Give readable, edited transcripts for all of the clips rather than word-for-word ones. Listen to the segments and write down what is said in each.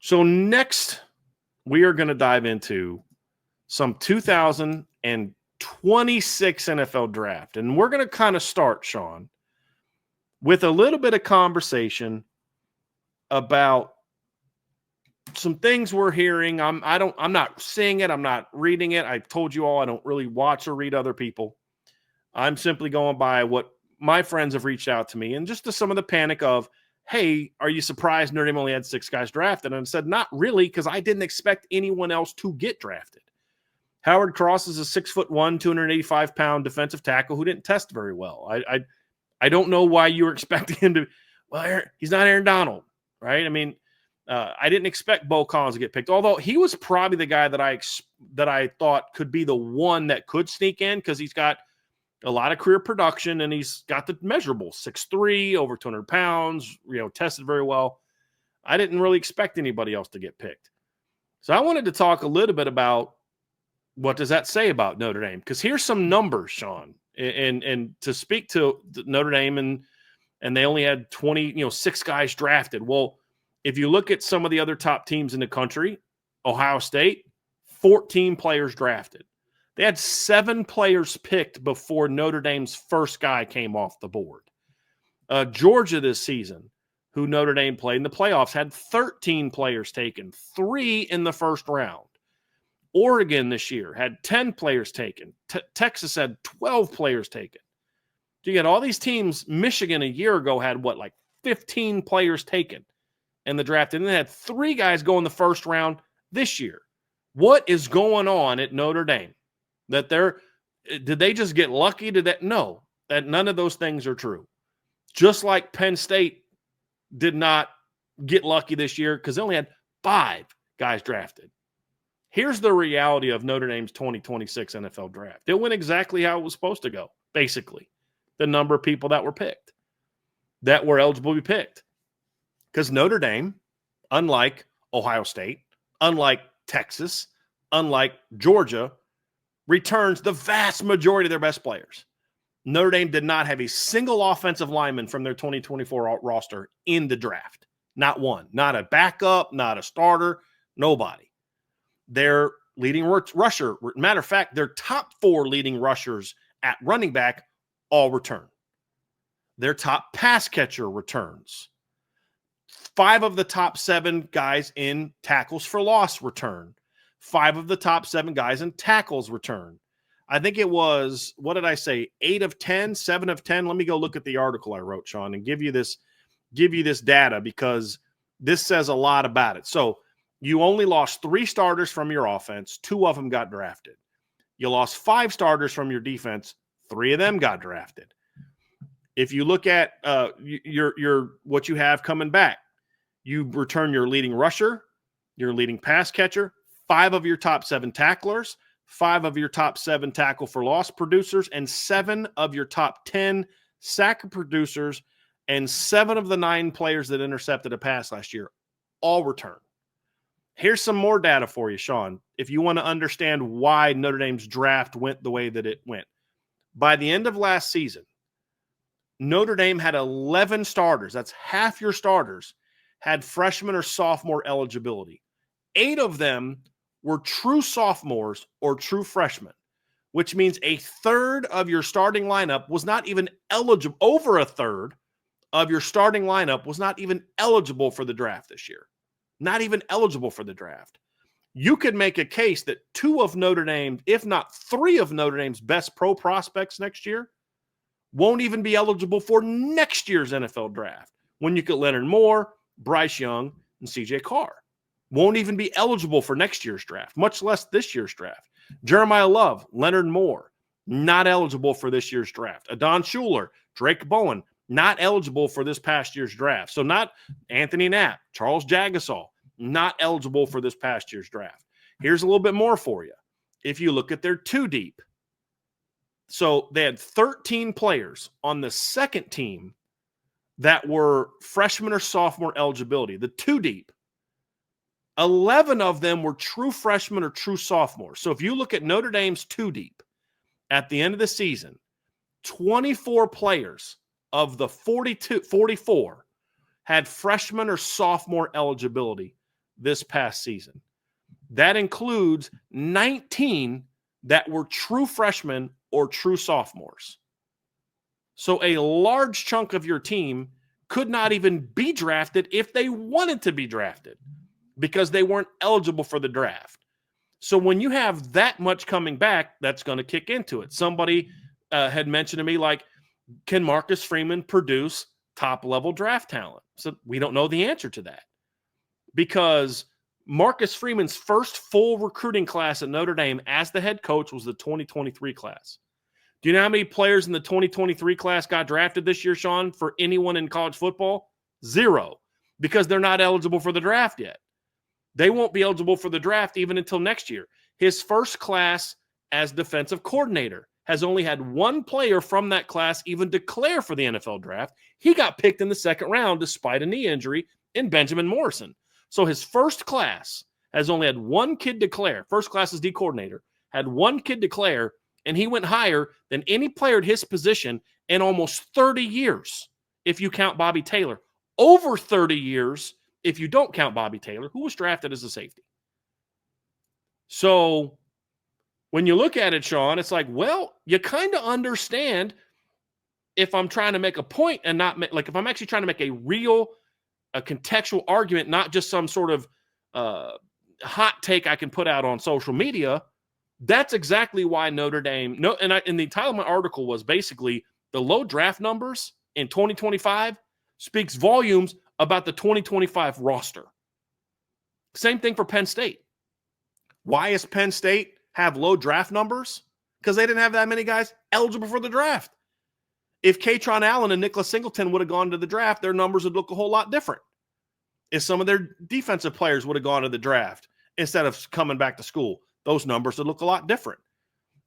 So next, we are going to dive into some 2026 NFL draft. And we're going to kind of start, Sean, with a little bit of conversation about some things we're hearing. I'm not seeing it. I'm not reading it. I've told you all I don't really watch or read other people. I'm simply going by what my friends have reached out to me, and just to some of the panic of, hey, are you surprised Notre Dame only had 6 guys drafted? And I said, not really, because I didn't expect anyone else to get drafted. Howard Cross is a 6'1", 285-pound defensive tackle who didn't test very well. I don't know why you were expecting him to. Well, he's not Aaron Donald, right? I mean, I didn't expect Bo Collins to get picked, although he was probably the guy that I thought could be the one that could sneak in, because he's got a lot of career production and he's got the measurables: 6'3", over 200 pounds, tested very well. I didn't really expect anybody else to get picked. So I wanted to talk a little bit about what does that say about Notre Dame? Because here's some numbers, Sean, and to speak to Notre Dame, and they only had 6 guys drafted. Well, if you look at some of the other top teams in the country, Ohio State, 14 players drafted. They had 7 players picked before Notre Dame's first guy came off the board. Georgia this season, who Notre Dame played in the playoffs, had 13 players taken, 3 in the first round. Oregon this year had 10 players taken. Texas had 12 players taken. So you get all these teams. Michigan a year ago had 15 players taken in the draft, and then had 3 guys go in the first round this year. What is going on at Notre Dame? Did they just get lucky? No, that none of those things are true. Just like Penn State did not get lucky this year because they only had 5 guys drafted. Here's the reality of Notre Dame's 2026 NFL draft. It went exactly how it was supposed to go, basically. The number of people that were picked, that were eligible to be picked. Because Notre Dame, unlike Ohio State, unlike Texas, unlike Georgia, returns the vast majority of their best players. Notre Dame did not have a single offensive lineman from their 2024 roster in the draft. Not one. Not a backup, not a starter, nobody. Their leading rusher, matter of fact, their top 4 leading rushers at running back all return. Their top pass catcher returns. 5 of the top 7 guys in tackles for loss return. 5 of the top 7 guys in tackles return. I think it was, 8 of 10, 7 of 10. Let me go look at the article I wrote, Sean, and give you this data, because this says a lot about it. So you only lost 3 starters from your offense. 2 of them got drafted. You lost 5 starters from your defense. 3 of them got drafted. If you look at your what you have coming back, you return your leading rusher, your leading pass catcher, 5 of your top 7 tacklers, 5 of your top 7 tackle for loss producers, and 7 of your top 10 sack producers, and 7 of the 9 players that intercepted a pass last year all return. Here's some more data for you, Sean, if you want to understand why Notre Dame's draft went the way that it went. By the end of last season, Notre Dame had 11 starters. That's half your starters had freshman or sophomore eligibility. 8 of them were true sophomores or true freshmen, which means a third of your starting lineup was not even eligible. Over a third of your starting lineup was not even eligible for the draft this year. Not even eligible for the draft. You could make a case that 2 of Notre Dame, if not 3 of Notre Dame's best pro prospects next year, won't even be eligible for next year's NFL draft. When you get Leonard Moore, Bryce Young, and CJ Carr, won't even be eligible for next year's draft, much less this year's draft. Jeremiah Love, Leonard Moore, not eligible for this year's draft. Adon Schuler, Drake Bowen, not eligible for this past year's draft. So not Anthony Knapp, Charles Jagasol, not eligible for this past year's draft. Here's a little bit more for you. If you look at their 2 deep, so they had 13 players on the second team that were freshman or sophomore eligibility, the 2 deep. 11 of them were true freshmen or true sophomores. So if you look at Notre Dame's 2 deep at the end of the season, 24 players of the 44 had freshman or sophomore eligibility. this past season. That includes 19 that were true freshmen or true sophomores. So a large chunk of your team could not even be drafted if they wanted to be drafted because they weren't eligible for the draft. So when you have that much coming back, that's going to kick into it. Somebody had mentioned to me, like, can Marcus Freeman produce top-level draft talent? So we don't know the answer to that because Marcus Freeman's first full recruiting class at Notre Dame as the head coach was the 2023 class. Do you know how many players in the 2023 class got drafted this year, Sean, for anyone in college football? 0, because they're not eligible for the draft yet. They won't be eligible for the draft even until next year. His first class as defensive coordinator has only had one player from that class even declare for the NFL draft. He got picked in the second round despite a knee injury in Benjamin Morrison. So his first class has only had one kid declare. First class as D coordinator, had one kid declare, and he went higher than any player at his position in almost 30 years, if you count Bobby Taylor. Over 30 years, if you don't count Bobby Taylor, who was drafted as a safety. So when you look at it, Sean, it's like, well, you kind of understand if I'm trying to make a point and not make, like, if I'm actually trying to make a contextual argument, not just some sort of hot take I can put out on social media. That's exactly why Notre Dame, and the title of my article was basically the low draft numbers in 2025 speaks volumes about the 2025 roster. Same thing for Penn State. Why does Penn State have low draft numbers? Because they didn't have that many guys eligible for the draft. If Katron Allen and Nicholas Singleton would have gone to the draft, their numbers would look a whole lot different. If some of their defensive players would have gone to the draft instead of coming back to school, those numbers would look a lot different.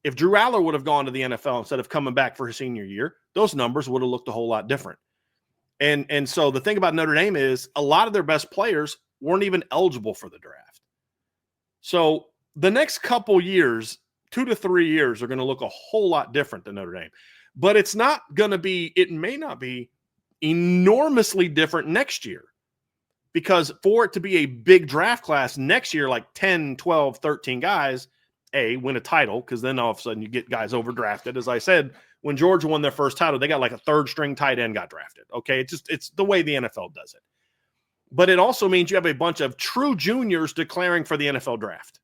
If Drew Aller would have gone to the NFL instead of coming back for his senior year, those numbers would have looked a whole lot different. And so the thing about Notre Dame is a lot of their best players weren't even eligible for the draft. So the next couple years, 2 to 3 years, are going to look a whole lot different than Notre Dame. But it's not going to be, it may not be enormously different next year. Because for it to be a big draft class next year, like 10, 12, 13 guys, win a title, because then all of a sudden you get guys overdrafted. As I said, when Georgia won their first title, they got like a third-string tight end got drafted. Okay, it's the way the NFL does it. But it also means you have a bunch of true juniors declaring for the NFL draft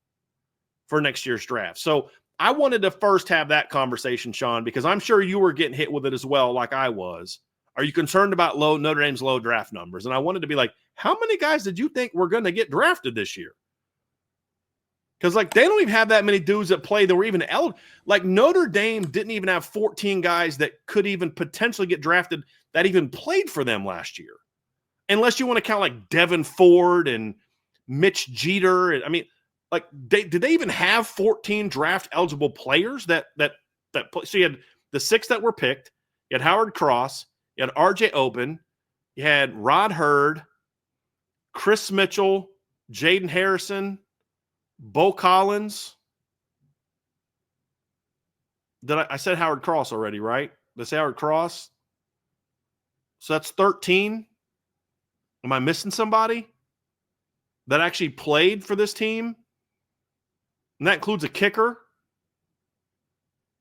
for next year's draft. So I wanted to first have that conversation, Sean, because I'm sure you were getting hit with it as well, like I was. Are you concerned about Notre Dame's low draft numbers? And I wanted to be like, how many guys did you think were going to get drafted this year? Because, like, they don't even have that many dudes that play that were even eligible. Like, Notre Dame didn't even have 14 guys that could even potentially get drafted that even played for them last year. Unless you want to count, like, Devin Ford and Mitch Jeter. I mean, like, did they even have 14 draft-eligible players that play? So you had the 6 that were picked. You had Howard Cross. You had R.J. Oben. You had Rod Hurd, Chris Mitchell, Jaden Harrison, Bo Collins. I said Howard Cross already, right? Did I say Howard Cross? So that's 13. Am I missing somebody that actually played for this team? And that includes a kicker.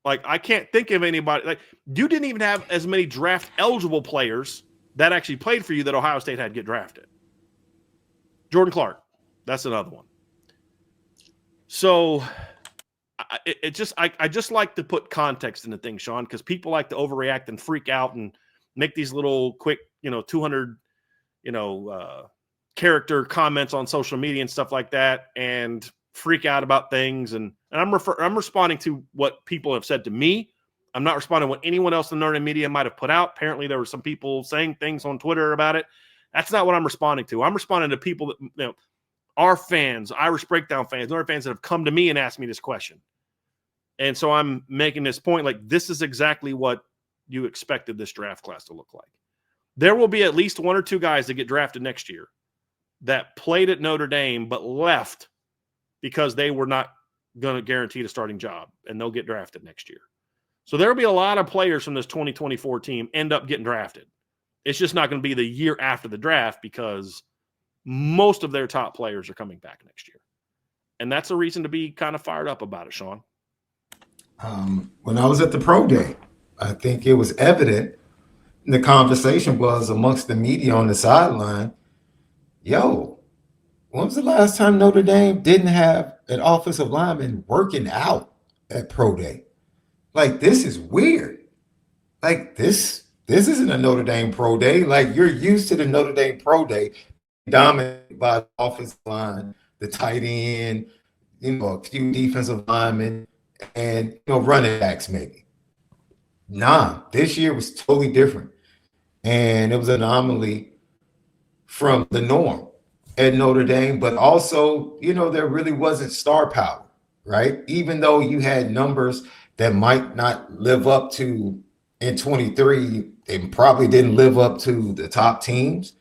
Like, I can't think of anybody. Like, you didn't even have as many draft-eligible players that actually played for you that Ohio State had to get drafted. Jordan Clark, that's another one. So I just like to put context into things, Sean, because people like to overreact and freak out and make these little quick, 200, character comments on social media and stuff like that, and freak out about things. And I'm responding to what people have said to me. I'm not responding to what anyone else in the Notre Dame media might have put out. Apparently, there were some people saying things on Twitter about it. That's not what I'm responding to. I'm responding to people that are fans, Irish Breakdown fans, Notre Dame fans that have come to me and asked me this question. And so I'm making this point, like, this is exactly what you expected this draft class to look like. There will be at least 1 or 2 guys that get drafted next year that played at Notre Dame but left because they were not going to guarantee a starting job, and they'll get drafted next year. So there will be a lot of players from this 2024 team end up getting drafted. It's just not going to be the year after the draft because most of their top players are coming back next year. And that's a reason to be kind of fired up about it, Sean. When I was at the pro day, I think it was evident. The conversation was amongst the media on the sideline. Yo, when was the last time Notre Dame didn't have an offensive lineman working out at pro day? Like, this is weird. Like, this isn't a Notre Dame pro day. Like, you're used to the Notre Dame pro day dominated by the offensive line, the tight end, a few defensive linemen, and running backs maybe. Nah, this year was totally different. And it was an anomaly from the norm at Notre Dame, but also, there really wasn't star power, right? Even though you had numbers that might not live up to in 23, they probably didn't live up to the top teams.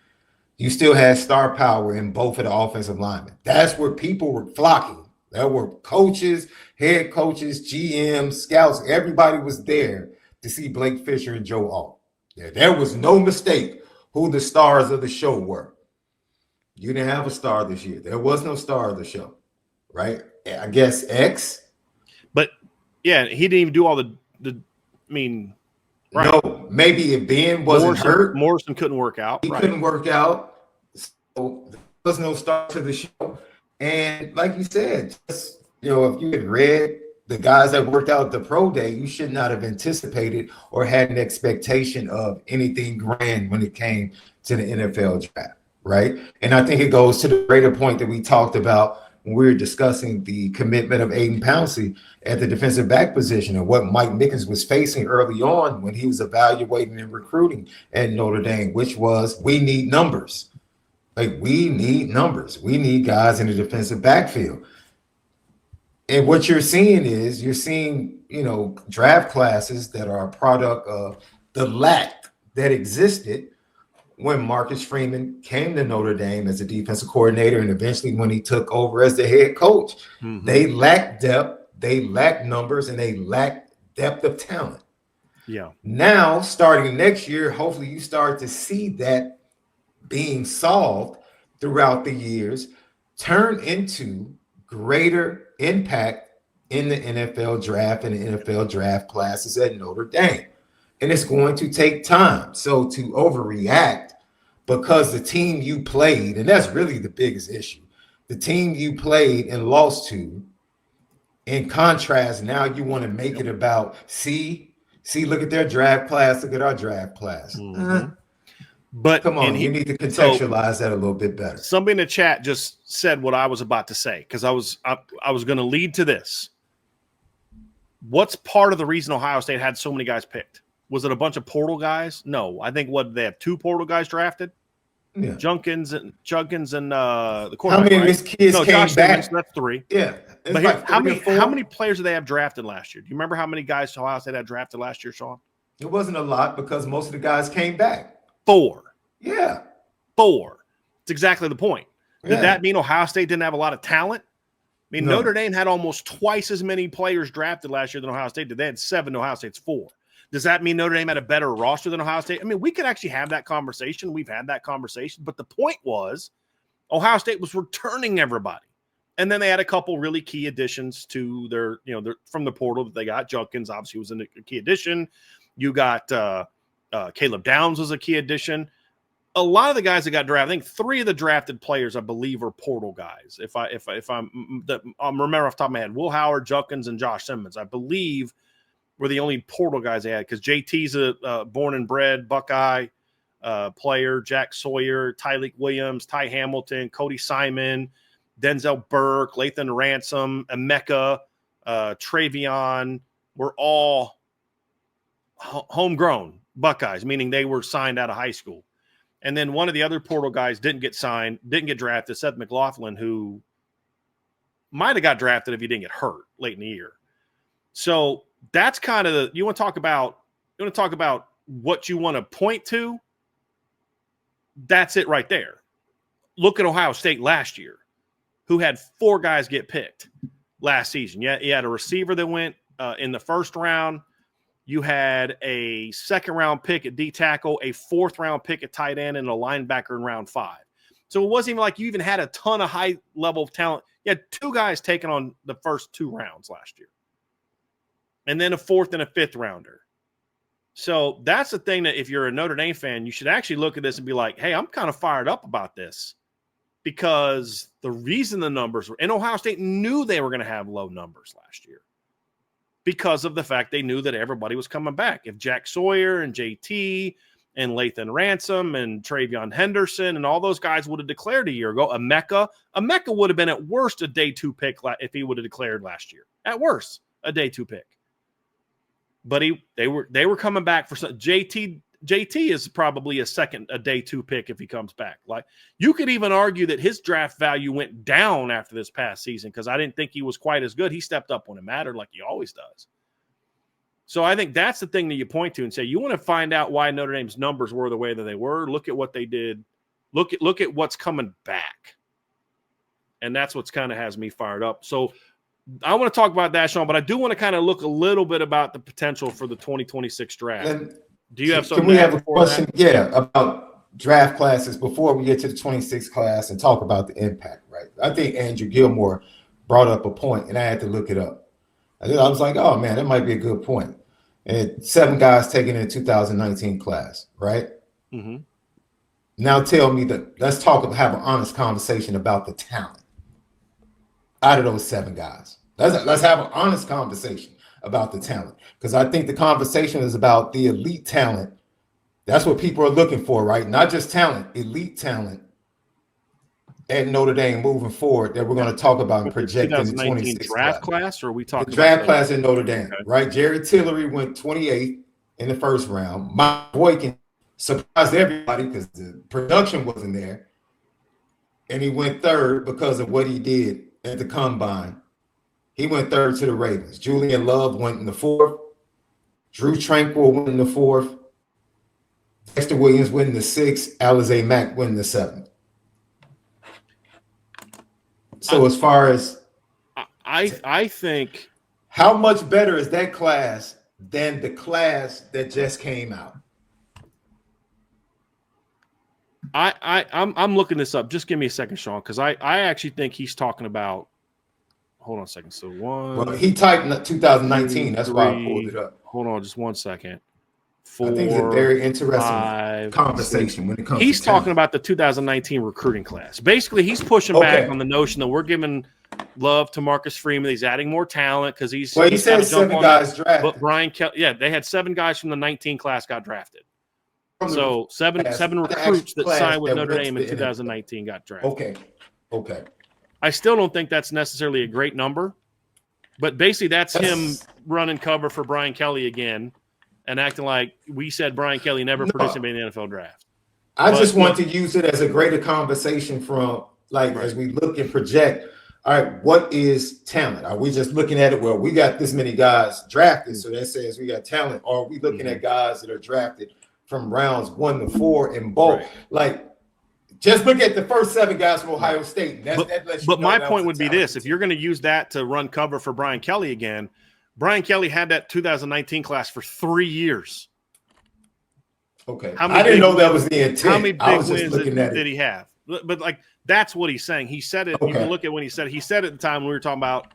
You still had star power in both of the offensive linemen. That's where people were flocking. There were coaches, head coaches, GMs, scouts. Everybody was there to see Blake Fisher and Joe Alt. There was no mistake who the stars of the show were. You didn't have a star this year. There was no star of the show, right? I guess X. But, yeah, he didn't even do all the right. No, maybe if Ben wasn't hurt. Morrison couldn't work out. He couldn't work out. So there was no star to the show. And like you said, just, if you had read the guys that worked out at the pro day, you should not have anticipated or had an expectation of anything grand when it came to the NFL draft, right? And I think it goes to the greater point that we talked about when we were discussing the commitment of Aiden Pouncey at the defensive back position and what Mike Mickens was facing early on when he was evaluating and recruiting at Notre Dame, which was, we need numbers. Like, we need numbers. We need guys in the defensive backfield. And what you're seeing is draft classes that are a product of the lack that existed when Marcus Freeman came to Notre Dame as a defensive coordinator and eventually when he took over as the head coach. Mm-hmm. They lacked depth, they lacked numbers, and they lacked depth of talent. Yeah. Now, starting next year, hopefully you start to see that being solved throughout the years, turn into greater impact in the NFL draft and the NFL draft classes at Notre Dame. And it's going to take time. So to overreact because the team you played, and that's really the biggest issue, the team you played and lost to, in contrast, now you want to make it about, see, look at their draft class, look at our draft class. Mm-hmm. But come on, you need to contextualize that a little bit better. Somebody in the chat just said what I was about to say, because I was going to lead to this. What's part of the reason Ohio State had so many guys picked? Was it a bunch of portal guys? No, I think they have 2 portal guys drafted. Yeah. Junkins and the quarterback. How many of his kids came Josh back? Simmons, that's 3. Yeah, but like how many players did they have drafted last year? Do you remember how many guys Ohio State had drafted last year, Sean? It wasn't a lot because most of the guys came back. 4. Yeah, 4. It's exactly the point. Did that mean Ohio State didn't have a lot of talent? I mean, Notre Dame had almost twice as many players drafted last year than Ohio State did. They had 7. Ohio State's 4. Does that mean Notre Dame had a better roster than Ohio State? I mean, we could actually have that conversation. We've had that conversation. But the point was Ohio State was returning everybody. And then they had a couple really key additions to their from the portal that they got. Junkins obviously was a key addition. You got Caleb Downs was a key addition. A lot of the guys that got drafted, I think 3 of the drafted players, I believe, are portal guys. If I'm remember off the top of my head, Will Howard, Junkins, and Josh Simmons, I believe, were the only portal guys they had, because JT's a born and bred Buckeye player, Jack Sawyer, Tyleek Williams, Ty Hamilton, Cody Simon, Denzel Burke, Lathan Ransom, Emeka, Travion were all homegrown Buckeyes, meaning they were signed out of high school. And then one of the other portal guys didn't get drafted, Seth McLaughlin, who might have got drafted if he didn't get hurt late in the year. So that's kind of you want to talk about what you want to point to. That's it right there. Look at Ohio State last year, who had 4 guys get picked last season. Yeah, you had a receiver that went in the first round. You had a 2nd-round pick at D tackle, a 4th-round pick at tight end, and a linebacker in round 5. So it wasn't even like you even had a ton of high level talent. You had 2 guys taken on the first 2 rounds last year, and then a 4th and a 5th rounder. So that's the thing that if you're a Notre Dame fan, you should actually look at this and be like, hey, I'm kind of fired up about this, because the reason the numbers were, and Ohio State knew they were going to have low numbers last year because of the fact they knew that everybody was coming back. If Jack Sawyer and JT and Lathan Ransom and Travion Henderson and all those guys would have declared a year ago, Emeka would have been at worst a day 2 pick if he would have declared last year. At worst, a day 2 pick. But they were coming back for some. JT is probably a day 2 pick if he comes back. Like, you could even argue that his draft value went down after this past season because I didn't think he was quite as good. He stepped up when it mattered, like he always does. So I think that's the thing that you point to and say, you want to find out why Notre Dame's numbers were the way that they were. Look at what they did. Look at what's coming back. And that's what's kind of has me fired up. So I want to talk about that, Sean, but I do want to kind of look a little bit about the potential for the 2026 draft. And do you have something? Can we have a question? That? Yeah, about draft classes before we get to the 26 class and talk about the impact, right? I think Andrew Gilmore brought up a point, and I had to look it up. I was like, oh, man, that might be a good point. And 7 guys taken in the 2019 class, right? Mm-hmm. Now tell me let's have an honest conversation about the talent out of those 7 guys. Let's have an honest conversation about the talent, because I think the conversation is about the elite talent. That's what people are looking for, right? Not just talent, elite talent at Notre Dame moving forward that we're going to talk about and project in the 26 draft class, or are we talking the draft class in Notre Dame, okay, right? Jerry Tillery went 28th in the first round. Mike Boykin surprised everybody because the production wasn't there, and he went 3rd because of what he did at the combine. He went 3rd to the Ravens. Julian Love went in the 4th. Drew Tranquil went in the 4th. Dexter Williams went in the 6th. Alize Mack went in the 7th. So as far as I think, how much better is that class than the class that just came out? I'm looking this up. Just give me a second, Sean, because I actually think he's talking about. Hold on a second. So well, he typed 2019. That's why I pulled it up. Hold on, just 1 second. 4, I think it's a very interesting 5, conversation 6. when it comes. He's talking about the 2019 recruiting class. Basically, he's pushing back on the notion that we're giving love to Marcus Freeman. He's adding more talent because he's. Well, he said 7 guys drafted. But Brian Kelly, yeah, they had 7 guys from the 19 class got drafted. So seven recruits that signed with Notre Dame in 2019 got drafted. Okay. I still don't think that's necessarily a great number, but basically that's him running cover for Brian Kelly again and acting like we said Brian Kelly never produced him in the NFL draft. I just want to use it as a greater conversation from as we look and project. All right, what is talent? Are we just looking at it? Well, we got this many guys drafted, so that says we got talent. Or are we looking at guys that are drafted from rounds 1 to 4 in bulk? Like, just look at the first 7 guys from Ohio State. But my point would be this: if you're going to use that to run cover for Brian Kelly again, Brian Kelly had that 2019 class for 3 years. Okay, I didn't know that was the intent. How many big wins did he have? But that's what he's saying. He said it. Okay. You can look at when he said at the time when we were talking about,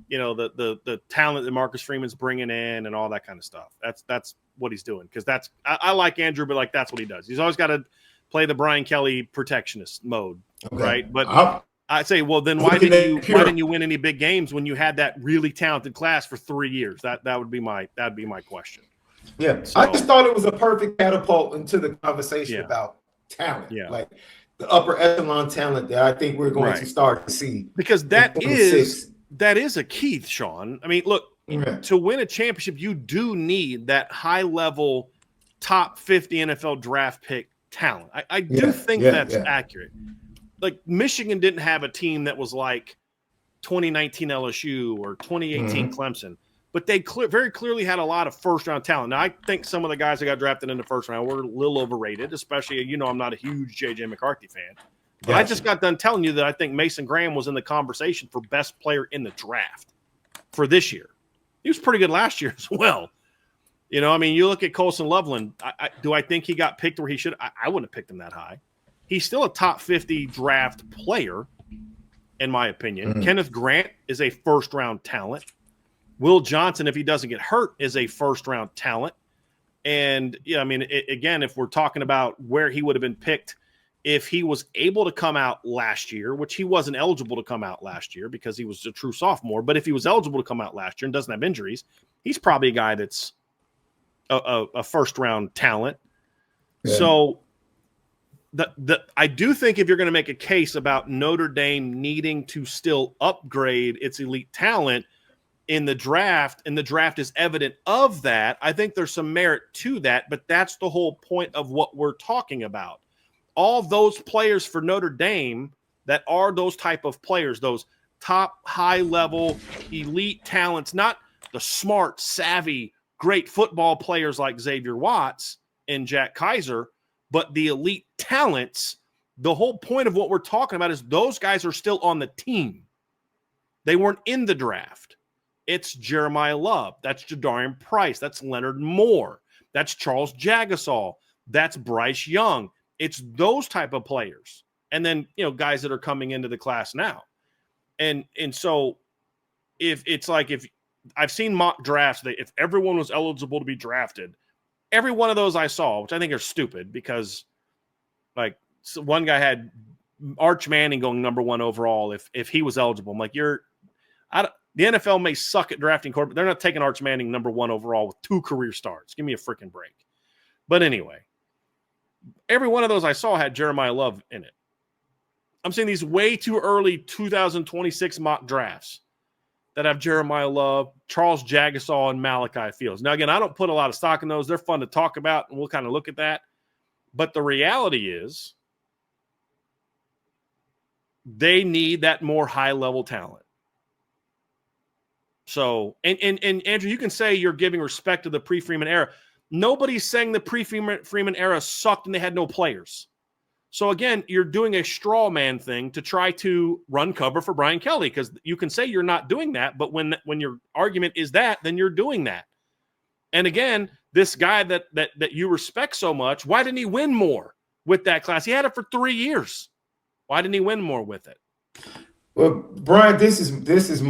the talent that Marcus Freeman's bringing in and all that kind of stuff. That's what he's doing, because I like Andrew, but that's what he does. He's always got to play the Brian Kelly protectionist mode, right? But I'd say, well, then why didn't you win any big games when you had that really talented class for 3 years? That would be my question. Yeah, so, I just thought it was a perfect catapult into the conversation about talent. Yeah, like the upper echelon talent that I think we're going to start to see, because that is a key, Sean. I mean, look, to win a championship, you do need that high level, top 50 NFL draft pick talent. I do think that's accurate. Like, Michigan didn't have a team that was like 2019 LSU or 2018 Clemson, but they very clearly had a lot of first-round talent. Now, I think some of the guys that got drafted in the first round were a little overrated, especially, I'm not a huge J.J. McCarthy fan. But I just got done telling you that I think Mason Graham was in the conversation for best player in the draft for this year. He was pretty good last year as well. You look at Colson Loveland. Do I think he got picked where he should? I wouldn't have picked him that high. he's still a top 50 draft player, in my opinion. Kenneth Grant is a first-round talent. Will Johnson, if he doesn't get hurt, is a first-round talent. And, yeah, I mean, again, if we're talking about where he would have been picked if he was able to come out last year, which he wasn't eligible to come out last year because he was a true sophomore, but if he was eligible to come out last year and doesn't have injuries, he's probably a guy that's a first-round talent. Yeah. So I do think if you're going to make a case about Notre Dame needing to still upgrade its elite talent in the draft, and the draft is evident of that, I think there's some merit to that, but that's the whole point of what we're talking about. All those players for Notre Dame that are those type of players, those top high-level elite talents, not the smart, savvy, great football players like Xavier Watts and Jack Kaiser, but the elite talents, the whole point of what we're talking about is those guys are still on the team. They weren't in the draft. It's Jeremiah Love. That's Jadarian Price. That's Leonard Moore. That's Charles Jagasol. That's Bryce Young. It's those type of players. And then, guys that are coming into the class now. And so if it's like, if I've seen mock drafts that if everyone was eligible to be drafted, every one of those I saw, which I think are stupid because so one guy had Arch Manning going number 1 overall if he was eligible. I'm like, the NFL may suck at drafting quarterback. They're not taking Arch Manning number 1 overall with 2 career starts. Give me a freaking break. But anyway, every one of those I saw had Jeremiah Love in it. I'm seeing these way too early 2026 mock drafts that have Jeremiah Love, Charles Jagasol, and Malachi Fields. Now, again, I don't put a lot of stock in those. They're fun to talk about, and we'll kind of look at that. But the reality is they need that more high-level talent. So, and Andrew, you can say you're giving respect to the pre-Freeman era. Nobody's saying the pre-Freeman era sucked and they had no players. So again, you're doing a straw man thing to try to run cover for Brian Kelly, because you can say you're not doing that, but when your argument is that, then you're doing that. And again, this guy that you respect so much, why didn't he win more with that class? He had it for 3 years. Why didn't he win more with it? Well, Brian, this is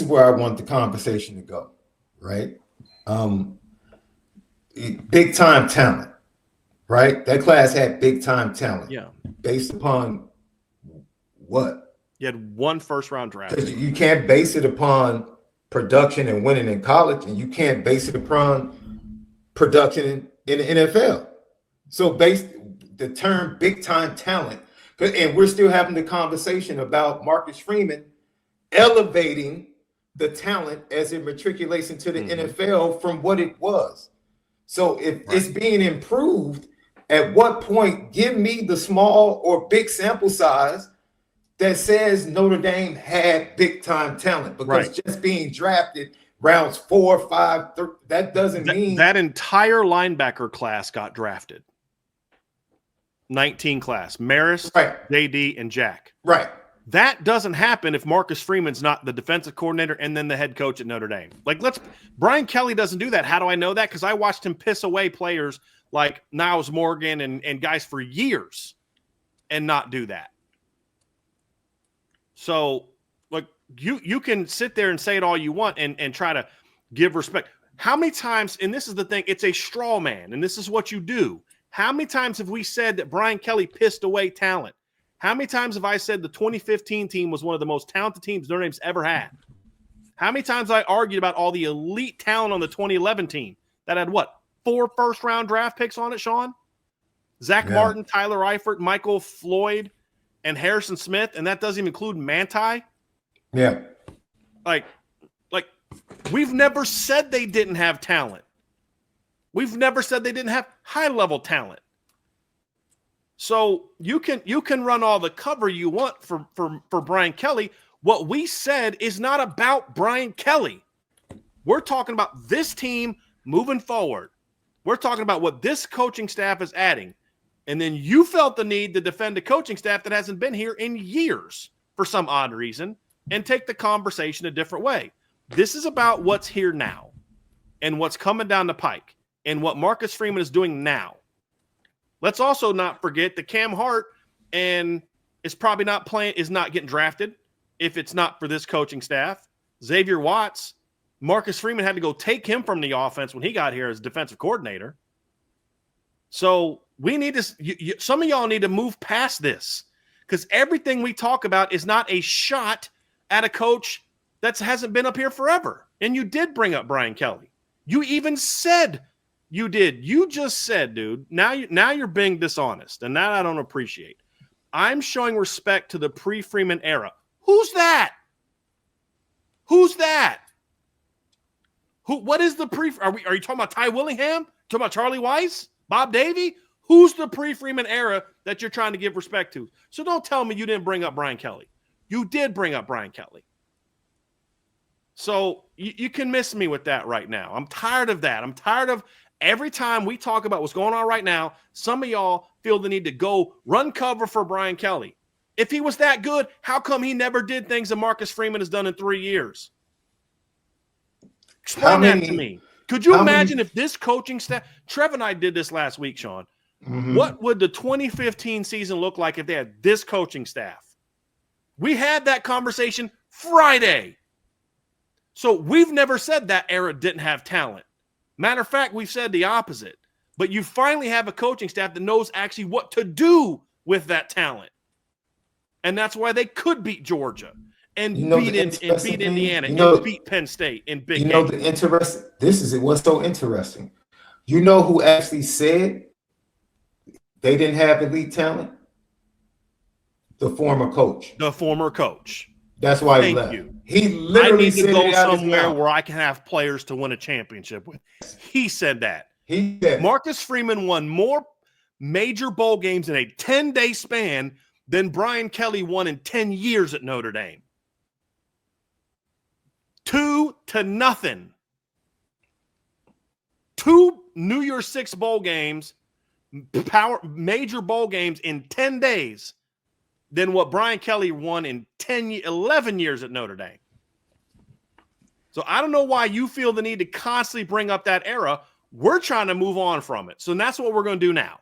where I want the conversation to go, right? Big time talent, right? That class had big time talent. Yeah. Based upon what? You had 1 first-round draft. You can't base it upon production and winning in college, and you can't base it upon production in the NFL. So the term big time talent, and we're still having the conversation about Marcus Freeman elevating the talent as it matriculates into the NFL from what it was. So if it's being improved, at what point give me the small or big sample size that says Notre Dame had big time talent? Because just being drafted rounds 4, 5, that doesn't mean that entire linebacker class got drafted. 19 class, Maris, JD, and Jack. Right. That doesn't happen if Marcus Freeman's not the defensive coordinator and then the head coach at Notre Dame. Brian Kelly doesn't do that. How do I know that? Because I watched him piss away players like Niles Morgan and guys for years and not do that. So, you can sit there and say it all you want and try to give respect. How many times, and this is the thing, it's a straw man, and this is what you do. How many times have we said that Brian Kelly pissed away talent? How many times have I said the 2015 team was one of the most talented teams Notre Dame's ever had? How many times have I argued about all the elite talent on the 2011 team that had 4 first-round draft picks on it, Sean? Zach Martin, Tyler Eifert, Michael Floyd, and Harrison Smith, and that doesn't even include Manti. Yeah. We've never said they didn't have talent. We've never said they didn't have high-level talent. So you can run all the cover you want for Brian Kelly. What we said is not about Brian Kelly. We're talking about this team moving forward. We're talking about what this coaching staff is adding. And then you felt the need to defend a coaching staff that hasn't been here in years for some odd reason and take the conversation a different way. This is about what's here now and what's coming down the pike and what Marcus Freeman is doing now. Let's also not forget that Cam Hart and is probably not playing, is not getting drafted if it's not for this coaching staff. Xavier Watts, Marcus Freeman had to go take him from the offense when he got here as defensive coordinator. So we need to, some of y'all need to move past this, because everything we talk about is not a shot at a coach that hasn't been up here forever. And you did bring up Brian Kelly. You even said you did. You just said, dude, now you're being dishonest, and that I don't appreciate. I'm showing respect to the pre-Freeman era. Who's that? Who's that? What is the pre? Are you talking about Ty Willingham? Talking about Charlie Weiss? Bob Davie? Who's the pre-Freeman era that you're trying to give respect to? So don't tell me you didn't bring up Brian Kelly. You did bring up Brian Kelly. So you can miss me with that right now. I'm tired of that. I'm tired of every time we talk about what's going on right now, some of y'all feel the need to go run cover for Brian Kelly. If he was that good, how come he never did things that Marcus Freeman has done in 3 years? Explain that to me. Could you imagine if this coaching staff, Trev and I did this last week, Sean, what would the 2015 season look like if they had this coaching staff? We had that conversation Friday. So we've never said that era didn't have talent. Matter of fact, we've said the opposite. But you finally have a coaching staff that knows actually what to do with that talent. And that's why they could beat Georgia and beat Indiana and beat Penn State in big games. This is what's so interesting. You know who actually said they didn't have elite talent? The former coach. The former coach. That's why he left. He literally I need to go somewhere where I can have players to win a championship with. He said that. Marcus Freeman won more major bowl games in a 10-day span than Brian Kelly won in 10 years at Notre Dame. 2-0. 2 New Year's Six bowl games, major bowl games in 10 days than what Brian Kelly won in 11 years at Notre Dame. So I don't know why you feel the need to constantly bring up that era. We're trying to move on from it. So that's what we're going to do now.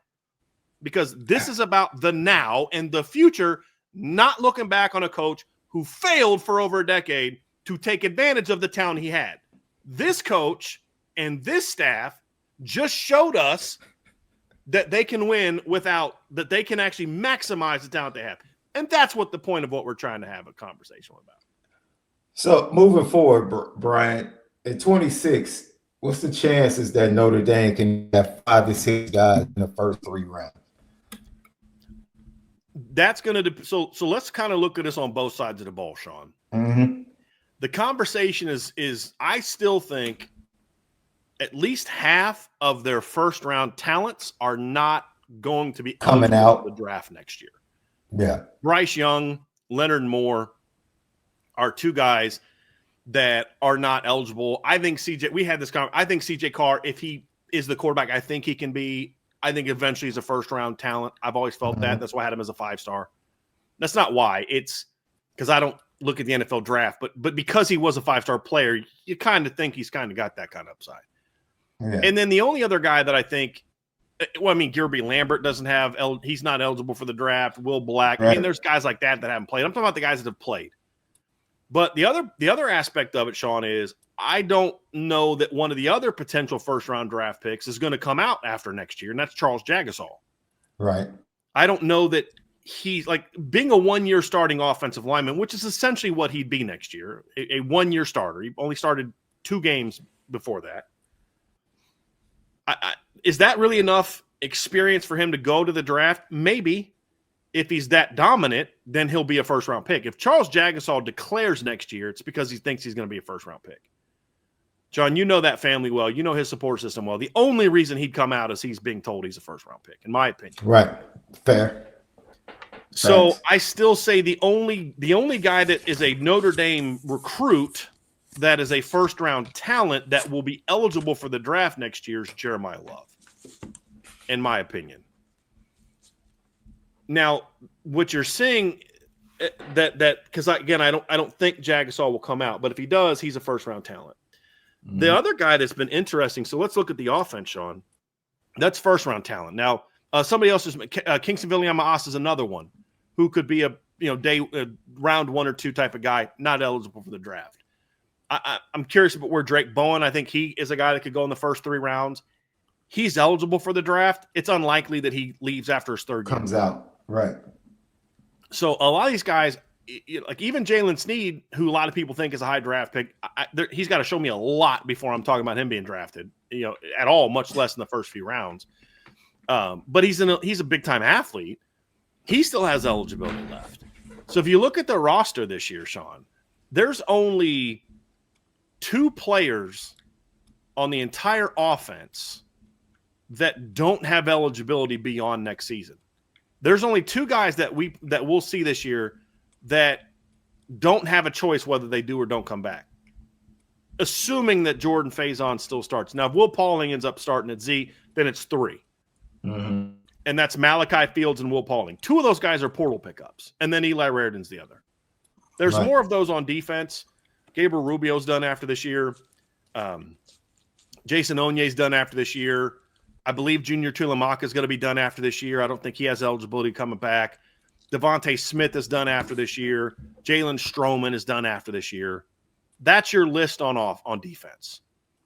Because this is about the now and the future, not looking back on a coach who failed for over a decade to take advantage of the talent he had. This coach and this staff just showed us that they can win that they can actually maximize the talent they have. And that's what the point of what we're trying to have a conversation about. So moving forward, Brian, at 26, what's the chances that Notre Dame can have 5 to 6 guys in the first 3 rounds? That's going to so let's kind of look at this on both sides of the ball, Sean. The conversation is I still think at least half of their first round talents are not going to be coming out the draft next year. Yeah. Bryce Young, Leonard Moore are 2 guys that are not eligible. I think we had this I think CJ Carr, if he is the quarterback, I think he can be. I think eventually he's a first-round talent. I've always felt that. That's why I had him as a 5-star. That's not why. It's because I don't look at the NFL draft, but because he was a 5-star player, you kind of think he's kind of got that kind of upside. Yeah. And then the only other guy that I think, Gilby Lambert doesn't have – he's not eligible for the draft. Will Black. Right. There's guys like that haven't played. I'm talking about the guys that have played. But the other aspect of it, Sean, is I don't know that one of the other potential first-round draft picks is going to come out after next year, and that's Charles Jagasaw. Right. I don't know that he's like being a 1-year starting offensive lineman, which is essentially what he'd be next year, a 1-year starter. He only started 2 games before that. Is that really enough experience for him to go to the draft? Maybe. If he's that dominant, then he'll be a first-round pick. If Charles Jagasaw declares next year, it's because he thinks he's going to be a first-round pick. John, you know that family well. You know his support system well. The only reason he'd come out is he's being told he's a first-round pick, in my opinion. Right. Fair. So I still say the only guy that is a Notre Dame recruit that is a first-round talent that will be eligible for the draft next year is Jeremiah Love, in my opinion. Now, what you're seeing that because again, I don't think Jagasaw will come out, but if he does, he's a first-round talent. Mm-hmm. The other guy that's been interesting, so let's look at the offense, Sean. That's first-round talent. Now, somebody else is Kingston Viliama-Asa is another one. who could be a round 1 or 2 type of guy, not eligible for the draft. I'm curious about where Drake Bowen, I think he is a guy that could go in the first 3 rounds. He's eligible for the draft. It's unlikely that he leaves after his 3rd year. Comes out, right. So a lot of these guys, like even Jalen Sneed, who a lot of people think is a high draft pick, he's got to show me a lot before I'm talking about him being drafted, at all, much less in the first few rounds. But he's a big-time athlete. He still has eligibility left. So if you look at the roster this year, Sean, there's only 2 players on the entire offense that don't have eligibility beyond next season. There's only 2 guys that we'll see this year that don't have a choice whether they do or don't come back, assuming that Jordan Faison still starts. Now, if Will Pauling ends up starting at Z, then it's 3. Mm-hmm. And that's Malachi Fields and Will Pauling. 2 of those guys are portal pickups, and then Eli Raridan's the other. There's Right. more of those on defense. Gabriel Rubio's done after this year. Jason Onye's done after this year. I believe Junior Tuilamaka is going to be done after this year. I don't think he has eligibility coming back. Devontae Smith is done after this year. Jalen Stroman is done after this year. That's your list on defense.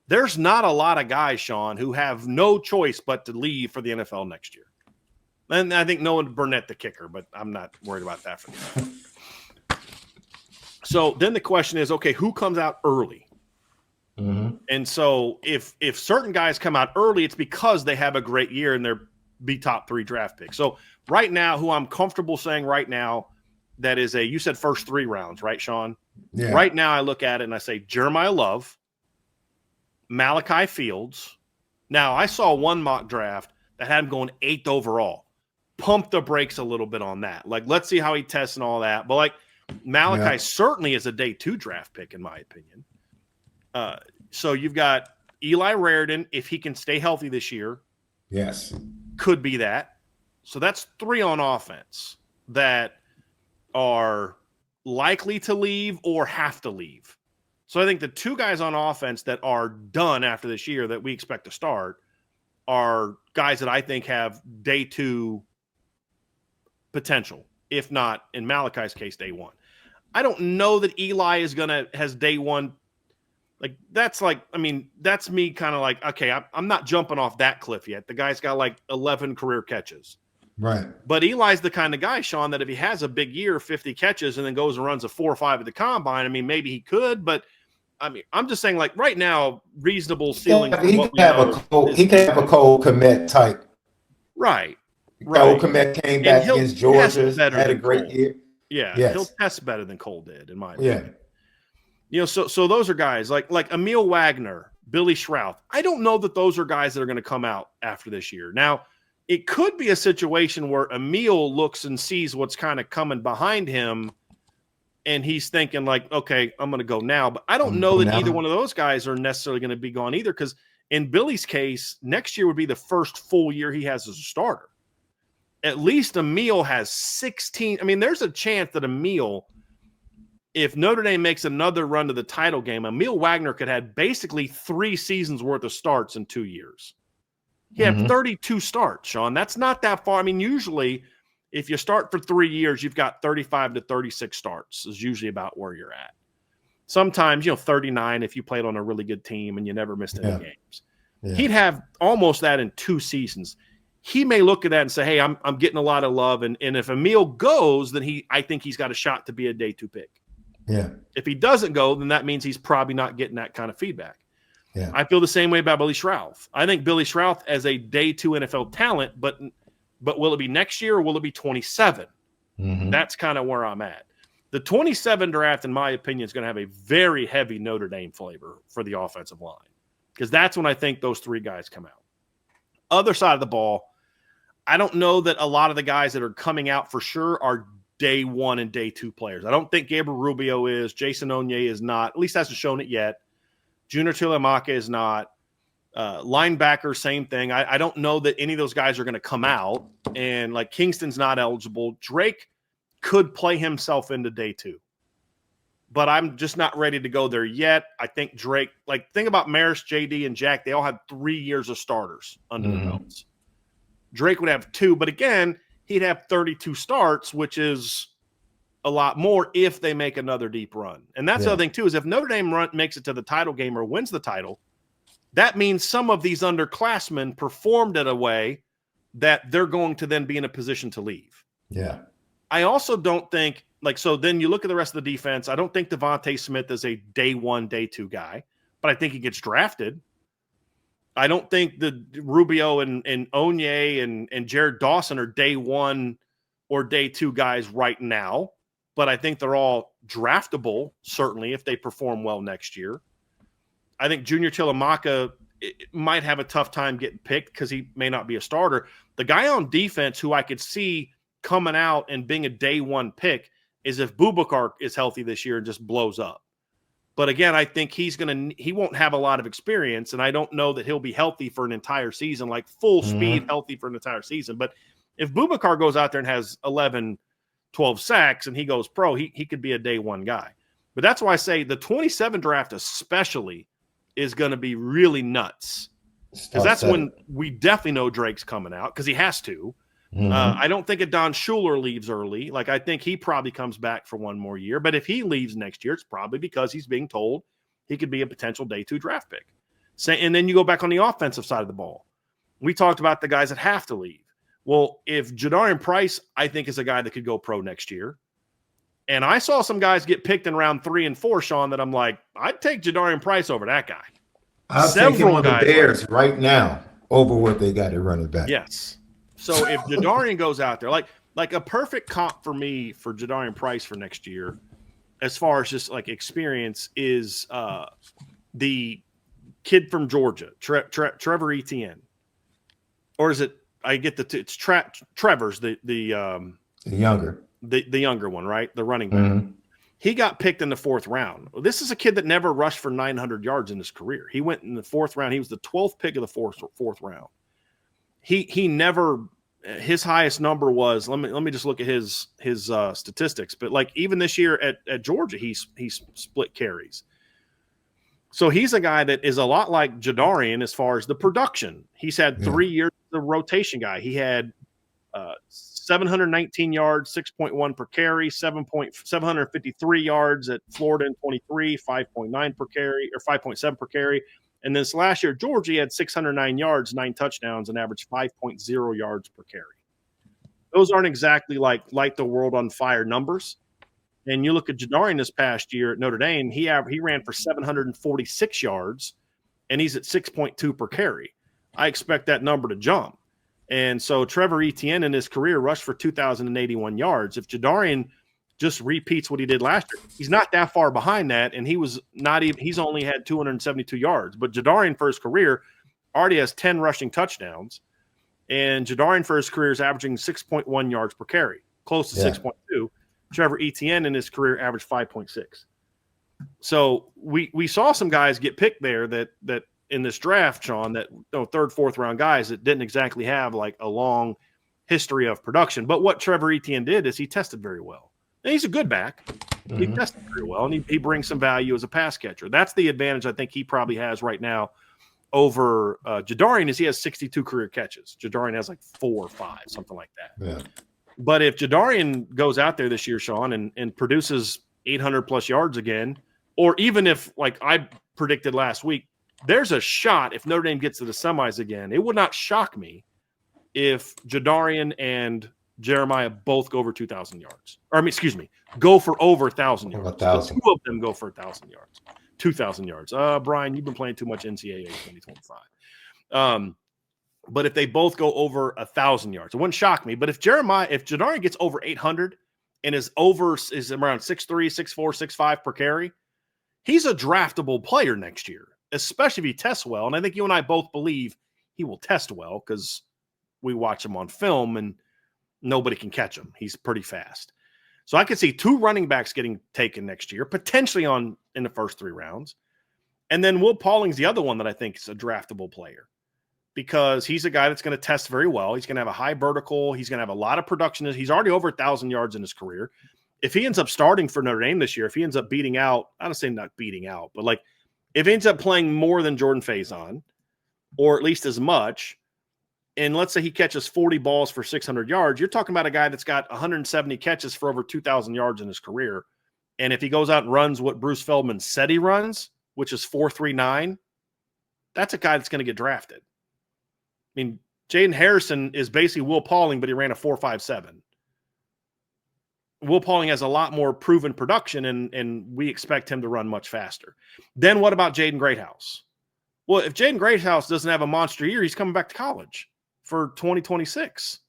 There's not a lot of guys, Sean, who have no choice but to leave for the NFL next year. And I think Noah Burnett, the kicker, but I'm not worried about that for now. So then the question is, okay, who comes out early? Mm-hmm. And so if certain guys come out early, it's because they have a great year and they're be top 3 draft picks. So right now, who I'm comfortable saying right now, that is you said first 3 rounds, right, Sean? Yeah. Right now I look at it and I say Jeremiah Love, Malachi Fields. Now I saw one mock draft that had him going 8th overall. Pump the brakes a little bit on that. Like, let's see how he tests and all that. But like Malachi certainly is a day 2 draft pick, in my opinion. So you've got Eli Raridan, if he can stay healthy this year. Yes. Could be that. So that's 3 on offense that are likely to leave or have to leave. So I think the 2 guys on offense that are done after this year that we expect to start are guys that I think have day 2 potential, if not, in Malachi's case, day 1. I don't know that Eli has day 1. That's me kind of like, okay, I'm not jumping off that cliff yet. The guy's got like 11 career catches. Right. But Eli's the kind of guy, Sean, that if he has a big year, 50 catches, and then goes and runs a 4 or 5 at the combine, I mean, maybe he could, but I mean, I'm just saying, like, right now, reasonable ceiling. He can have a cold commit type. Right. Cole Kmet came back against Georgia, had a great year. Yeah, yes. He'll test better than Cole did, in my opinion. Yeah. So those are guys like Emil Wagner, Billy Schrouth. I don't know that those are guys that are going to come out after this year. Now, it could be a situation where Emil looks and sees what's kind of coming behind him, and he's thinking like, okay, I'm going to go now. But I don't know that either one of those guys are necessarily going to be gone either, because in Billy's case, next year would be the first full year he has as a starter. At least Emil has 16. I mean, there's a chance that Emil, if Notre Dame makes another run to the title game, Emil Wagner could have basically 3 seasons worth of starts in 2 years. He had 32 starts, Sean. That's not that far. I mean, usually if you start for 3 years, you've got 35 to 36 starts is usually about where you're at. Sometimes, 39 if you played on a really good team and you never missed any games. Yeah. He'd have almost that in 2 seasons. He may look at that and say, hey, I'm getting a lot of love. And if Emil goes, then I think he's got a shot to be a day 2 pick. Yeah. If he doesn't go, then that means he's probably not getting that kind of feedback. Yeah. I feel the same way about Billy Schrouth. I think Billy Schrouth as a day 2 NFL talent, but will it be next year or will it be 27? That's kind of where I'm at. The 27 draft, in my opinion, is going to have a very heavy Notre Dame flavor for the offensive line, because that's when I think those 3 guys come out. Other side of the ball, I don't know that a lot of the guys that are coming out for sure are day 1 and day 2 players. I don't think Gabriel Rubio is. Jason Onye is not. At least hasn't shown it yet. Junior Tuilamaka is not. Linebacker, same thing. I don't know that any of those guys are going to come out. And like Kingston's not eligible. Drake could play himself into day 2. But I'm just not ready to go there yet. I think Drake, think about Maris, JD, and Jack. They all had 3 years of starters under their belts. Drake would have 2. But again, he'd have 32 starts, which is a lot more if they make another deep run. And that's the other thing too, is if Notre Dame makes it to the title game or wins the title, that means some of these underclassmen performed in a way that they're going to then be in a position to leave. Yeah. I also don't think, so then you look at the rest of the defense. I don't think Devontae Smith is a day 1, day 2 guy, but I think he gets drafted. I don't think the Rubio and Onye and Jared Dawson are day 1 or day 2 guys right now, but I think they're all draftable, certainly, if they perform well next year. I think Junior Chilamaka might have a tough time getting picked because he may not be a starter. The guy on defense who I could see coming out and being a day 1 pick is if Boubacar is healthy this year and just blows up. But again, I think he won't have a lot of experience, and I don't know that he'll be healthy for an entire season, like full speed healthy for an entire season. But if Boubacar goes out there and has 11, 12 sacks and he goes pro, he could be a day 1 guy. But that's why I say the 27 draft especially is going to be really nuts, because that's when we definitely know Drake's coming out, because he has to. I don't think Don Schuler leaves early. I think he probably comes back for 1 more year. But if he leaves next year, it's probably because he's being told he could be a potential day 2 draft pick. And then you go back on the offensive side of the ball. We talked about the guys that have to leave. Well, if Jadarian Price, I think, is a guy that could go pro next year. And I saw some guys get picked in round 3 and 4, Sean, that I'm like, I'd take Jadarian Price over that guy. I'll take him on the Bears right now over what they got at running back. Yes. So if Jadarian goes out there, like a perfect comp for me for Jadarian Price for next year, as far as just experience, is the kid from Georgia, Trevor Etienne, or is it? I get it's Trevor's the younger, the younger one, right? The running back. He got picked in the 4th round. This is a kid that never rushed for 900 yards in his career. He went in the 4th round. He was the 12th pick of the fourth round. He never, his highest number was, let me just look at his statistics, but even this year at Georgia, he's split carries. So he's a guy that is a lot like Jadarian as far as the production. He's had 3 years as a rotation guy. He had 719 yards, 6.1 per carry, 753 yards at Florida in 23, 5.9 per carry, or 5.7 per carry. And then this last year, Georgia had 609 yards, 9 touchdowns, and averaged 5.0 yards per carry. Those aren't exactly light the world on fire numbers. And you look at Jadarian this past year at Notre Dame, he ran for 746 yards, and he's at 6.2 per carry. I expect that number to jump. And so Trevor Etienne in his career rushed for 2,081 yards. If Jadarian just repeats what he did last year, he's not that far behind that, and he's only had 272 yards. But Jadarian for his career already has 10 rushing touchdowns, and Jadarian for his career is averaging 6.1 yards per carry, close to 6.2. Trevor Etienne in his career averaged 5.6. So we saw some guys get picked there that in this draft, Sean, that 3rd, 4th round guys that didn't exactly have a long history of production. But what Trevor Etienne did is he tested very well. And he's a good back. He tested very well, and he brings some value as a pass catcher. That's the advantage I think he probably has right now over Jadarian, is he has 62 career catches. Jadarian has 4 or 5, something like that. Yeah. But if Jadarian goes out there this year, Sean, and produces 800-plus yards again, or even if, I predicted last week, there's a shot if Notre Dame gets to the semis again. It would not shock me if Jadarian and Jeremiah both go over 2,000 yards. Go for over 1,000 yards. 1,000. 2 of them go for 1,000 yards. 2,000 yards. Brian, you've been playing too much NCAA 2025. But if they both go over 1,000 yards, it wouldn't shock me. But if Jadarian gets over 800 and is around 6'3", 6'4", 6'5" per carry, he's a draftable player next year, especially if he tests well. And I think you and I both believe he will test well because we watch him on film and nobody can catch him. He's pretty fast. So I could see 2 running backs getting taken next year, potentially in the first 3 rounds. And then Will Pauling's the other one that I think is a draftable player because he's a guy that's going to test very well. He's going to have a high vertical. He's going to have a lot of production. He's already over 1,000 yards in his career. If he ends up starting for Notre Dame this year, if he ends up beating out, I don't say not beating out, but if he ends up playing more than Jordan Faison, or at least as much, and let's say he catches 40 balls for 600 yards, you're talking about a guy that's got 170 catches for over 2,000 yards in his career. And if he goes out and runs what Bruce Feldman said he runs, which is 4.39, that's a guy that's going to get drafted. I mean, Jaden Harrison is basically Will Pauling, but he ran a 4.57. Will Pauling has a lot more proven production, and we expect him to run much faster. Then what about Jaden Greathouse? Well, if Jaden Greathouse doesn't have a monster year, he's coming back to college for 2026.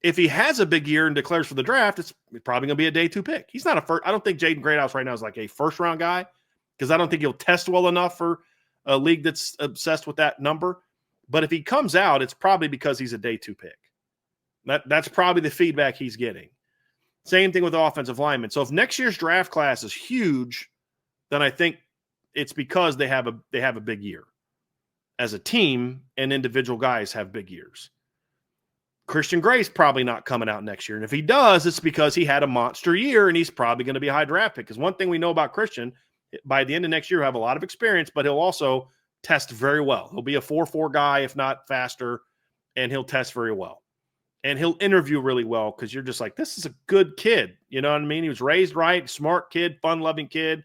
If he has a big year and declares for the draft, it's probably going to be a day 2 pick. He's not a first. I don't think Jaden Greathouse right now is like a first round guy, because I don't think he'll test well enough for a league that's obsessed with that number. But if he comes out, it's probably because he's a day 2 pick. That's probably the feedback he's getting. Same thing with offensive linemen. So if next year's draft class is huge, then I think it's because they have a big year. As a team, and individual guys have big years. Christian Gray's probably not coming out next year. And if he does, it's because he had a monster year, and he's probably going to be a high draft pick. Because one thing we know about Christian, by the end of next year, he'll have a lot of experience, but he'll also test very well. He'll be a 4.4 guy, if not faster, and he'll test very well. And he'll interview really well, because you're just like, this is a good kid. You know what I mean? He was raised right, smart kid, fun-loving kid,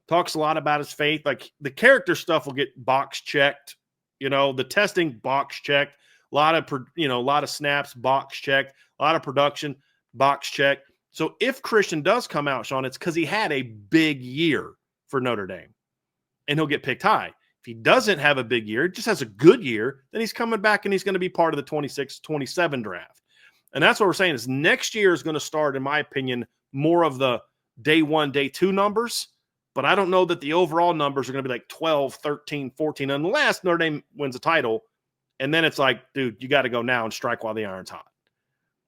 talks a lot about his faith. Like, the character stuff will get box checked. You know, the testing box checked, a lot of snaps box checked, a lot of production box checked. So if Christian does come out, Sean, it's because he had a big year for Notre Dame, and he'll get picked high. If he doesn't have a big year, just has a good year, then he's coming back and he's going to be part of the 26-27 draft. And that's what we're saying is next year is going to start, in my opinion, more of the day 1, day 2 numbers. But I don't know that the overall numbers are going to be like 12, 13, 14, unless Notre Dame wins a title. And then it's like, dude, you got to go now and strike while the iron's hot.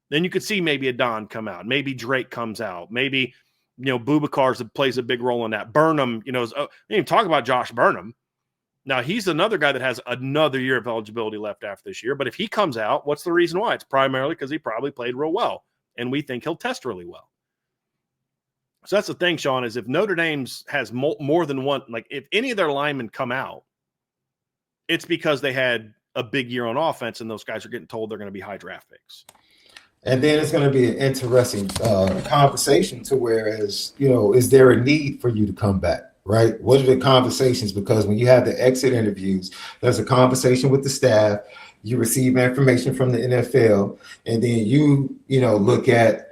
Then you could see maybe a Don come out. Maybe Drake comes out. Maybe, Bubakar plays a big role in that. Burnham, didn't even talk about Josh Burnham. Now, he's another guy that has another year of eligibility left after this year. But if he comes out, what's the reason why? It's primarily because he probably played real well, and we think he'll test really well. So that's the thing, Sean, is if Notre Dame has more than one, like if any of their linemen come out, it's because they had a big year on offense, and those guys are getting told they're going to be high draft picks. And then it's going to be an interesting conversation to whereas, is there a need for you to come back, right? What are the conversations? Because when you have the exit interviews, there's a conversation with the staff, you receive information from the NFL, and then you look at,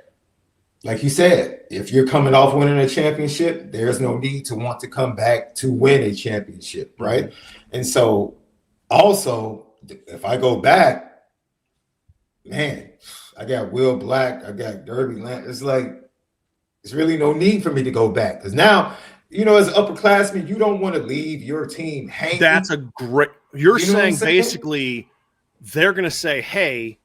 like you said, if you're coming off winning a championship, there's no need to want to come back to win a championship, right? And so also, if I go back, man, I got Will Black, I got Derby Land. It's like, there's really no need for me to go back. Because now, as an upperclassman, you don't want to leave your team hanging. That's a great, you're saying basically they're going to say, hey,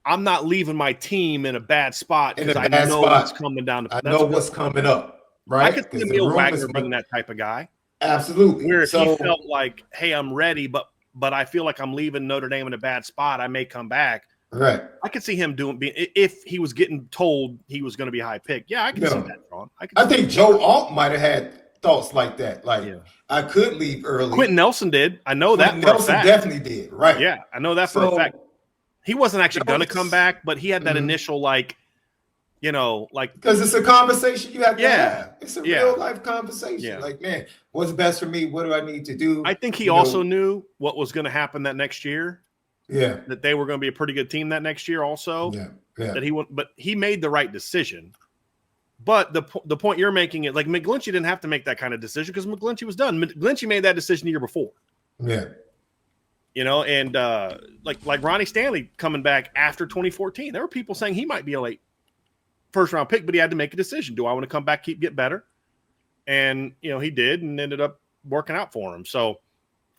I'm not leaving my team in a bad spot because I know what's coming down. I know what's coming up, right? I could see Emil Wagner being that type of guy. Absolutely. Where if he felt like, hey, I'm ready, but I feel like I'm leaving Notre Dame in a bad spot, I may come back. Right. I could see him if he was getting told he was going to be a high pick. Yeah, I can see that, Ron. I think Joe Alt might have had thoughts like that. Like, I could leave early. Quentin Nelson did. I know that for a fact. Nelson definitely did. Right. Yeah, I know that for a fact. He wasn't actually going to come back, but he had that initial, because it's a conversation you have to have. It's a real life conversation. Yeah. Like, man, what's best for me? What do I need to do? I think he also knew what was going to happen that next year. Yeah. That they were going to be a pretty good team that next year also. Yeah. But he made the right decision. But the point you're making is like McGlinchey didn't have to make that kind of decision because McGlinchey was done. McGlinchey made that decision the year before. Yeah. And like Ronnie Stanley coming back after 2014, there were people saying he might be a late first round pick, but he had to make a decision. Do I want to come back, get better? And, he did and ended up working out for him. So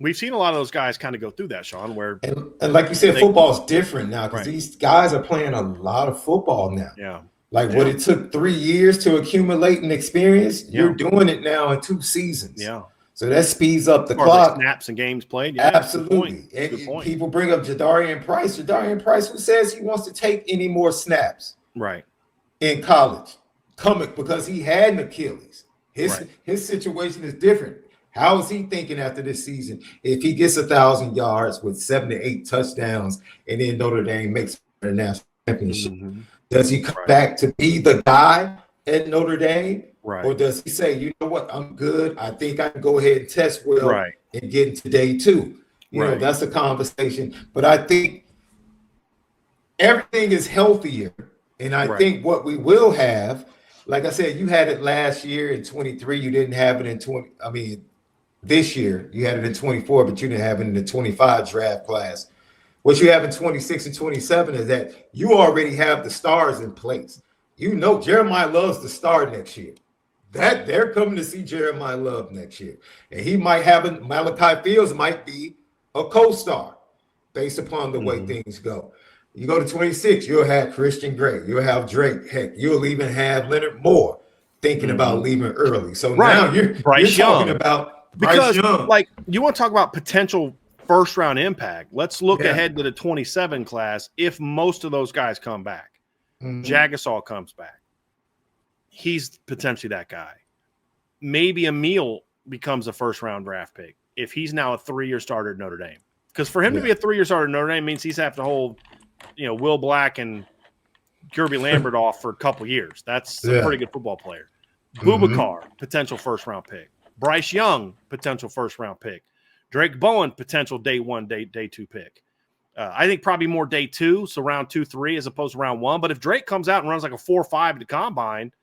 we've seen a lot of those guys kind of go through that, Sean, where. And like you said, football's different now because these guys are playing a lot of football now. Yeah. Like what it took 3 years to accumulate an experience, you're doing it now in 2 seasons. Yeah. So that speeds up the clock. Snaps and games played. Yeah, absolutely. Good point. People bring up Jadarian Price. Jadarian Price, who says he wants to take any more snaps in college, because he had an Achilles. His situation is different. How is he thinking after this season? If he gets 1,000 yards with 7 to 8 touchdowns, and then Notre Dame makes the national championship, does he come back to be the guy at Notre Dame? Right. Or does he say, you know what, I'm good. I think I can go ahead and test well Right. and get into day 2. You know, that's a conversation. But I think everything is healthier. And I think what we will have, like I said, you had it last year in 23. You didn't have it in 20. I mean, this year you had it in 24, but you didn't have it in the 25 draft class. What you have in 26 and 27 is that you already have the stars in place. You know, Jeremiah Love's the star next year. That they're coming to see Jeremiah Love next year. And he might have Malachi Fields might be a co-star based upon the way things go. You go to 26, you'll have Christian Gray, you'll have Drake, heck, you'll even have Leonard Moore thinking about leaving early. So now you're talking about Bryce Young. Like, you want to talk about potential first round impact. Let's look ahead to the 27 class. If most of those guys come back, Jagasol comes back, he's potentially that guy. Maybe Emil becomes a first round draft pick if he's now a 3-year starter at Notre Dame. Because for him to be a 3-year starter at Notre Dame means he's have to hold, Will Black and Kirby Lambert off for a couple years. That's a pretty good football player. Boubacar, potential first round pick. Bryce Young, potential first round pick. Drake Bowen, potential day 1, day 2 pick. I think probably more day 2, so round 2, 3 as opposed to round 1. But if Drake comes out and runs like a 4.5 at the combine,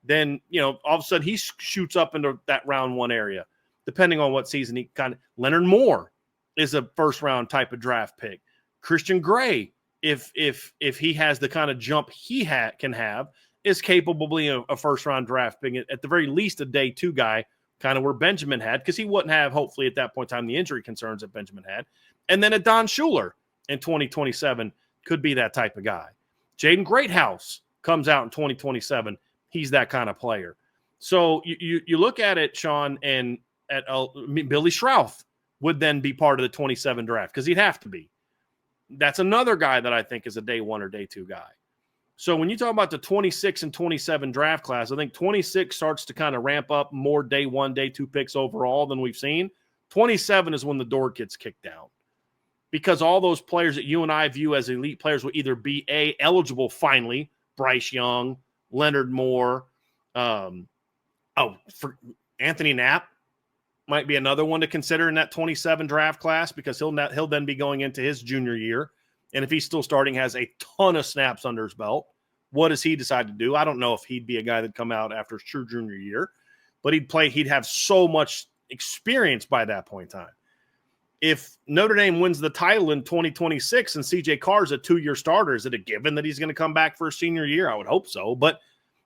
then all of a sudden he shoots up into that round 1 area, depending on what season he kind of. Leonard Moore is a first round type of draft pick. Christian Gray, if he has the kind of jump he can have, is capably a first round draft pick, at the very least a day 2 guy, kind of where Benjamin had, because he wouldn't have, hopefully at that point in time, the injury concerns that Benjamin had. And then a Don Schuler in 2027 could be that type of guy. Jaden Greathouse comes out in 2027. He's that kind of player. So you look at it, Sean, and at Billy Schrauth would then be part of the 27 draft because he'd have to be. That's another guy that I think is a day 1 or day 2 guy. So when you talk about the 26 and 27 draft class, I think 26 starts to kind of ramp up more day 1, day 2 picks overall than we've seen. 27 is when the door gets kicked down, because all those players that you and I view as elite players will either be eligible finally, Bryce Young, Leonard Moore, for Anthony Knapp might be another one to consider in that 27 draft class, because he'll then be going into his junior year. And if he's still starting, has a ton of snaps under his belt, what does he decide to do? I don't know if he'd be a guy that'd come out after his true junior year, but he'd have so much experience by that point in time. If Notre Dame wins the title in 2026 and CJ Carr's a 2-year starter, is it a given that he's going to come back for his senior year? I would hope so. But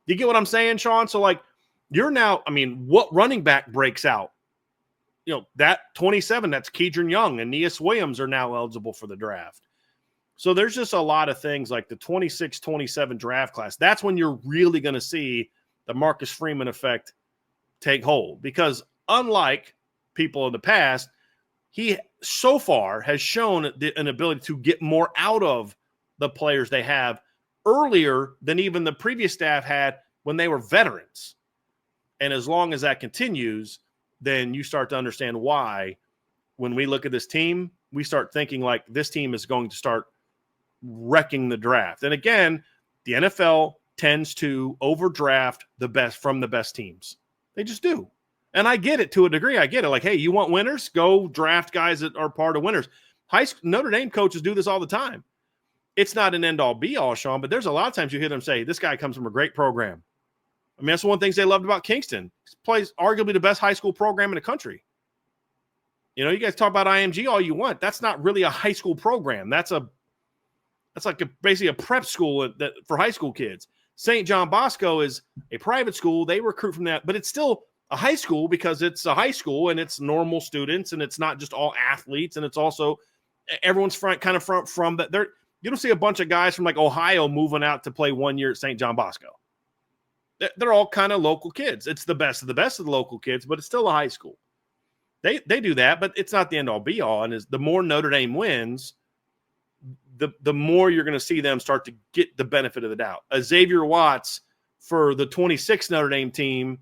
you get what I'm saying, Sean? So, like, you're now, what running back breaks out? That 27, that's Keidron Young and Neas Williams are now eligible for the draft. So there's just a lot of things like the 26, 27 draft class. That's when you're really going to see the Marcus Freeman effect take hold, because unlike people in the past, he so far has shown an ability to get more out of the players they have earlier than even the previous staff had when they were veterans. And as long as that continues, then you start to understand why when we look at this team, we start thinking like this team is going to start wrecking the draft. And again, the NFL tends to overdraft the best from the best teams. They just do. And I get it to a degree. I get it. Like, hey, you want winners? Go draft guys that are part of winners. Notre Dame coaches do this all the time. It's not an end-all, be-all, Sean, but there's a lot of times you hear them say, this guy comes from a great program. That's one of the things they loved about Kingston. He plays arguably the best high school program in the country. You guys talk about IMG all you want. That's not really a high school program. That's basically a prep school for high school kids. St. John Bosco is a private school. They recruit from that, but it's still a high school because it's a high school and it's normal students and it's not just all athletes, and it's also everyone's from that. You don't see a bunch of guys from like Ohio moving out to play 1 year at St. John Bosco. They're all kind of local kids. It's the best of the local kids, but it's still a high school. They do that, but it's not the end all be all. And the more Notre Dame wins, the more you're going to see them start to get the benefit of the doubt. Xavier Watts for the 26 Notre Dame team,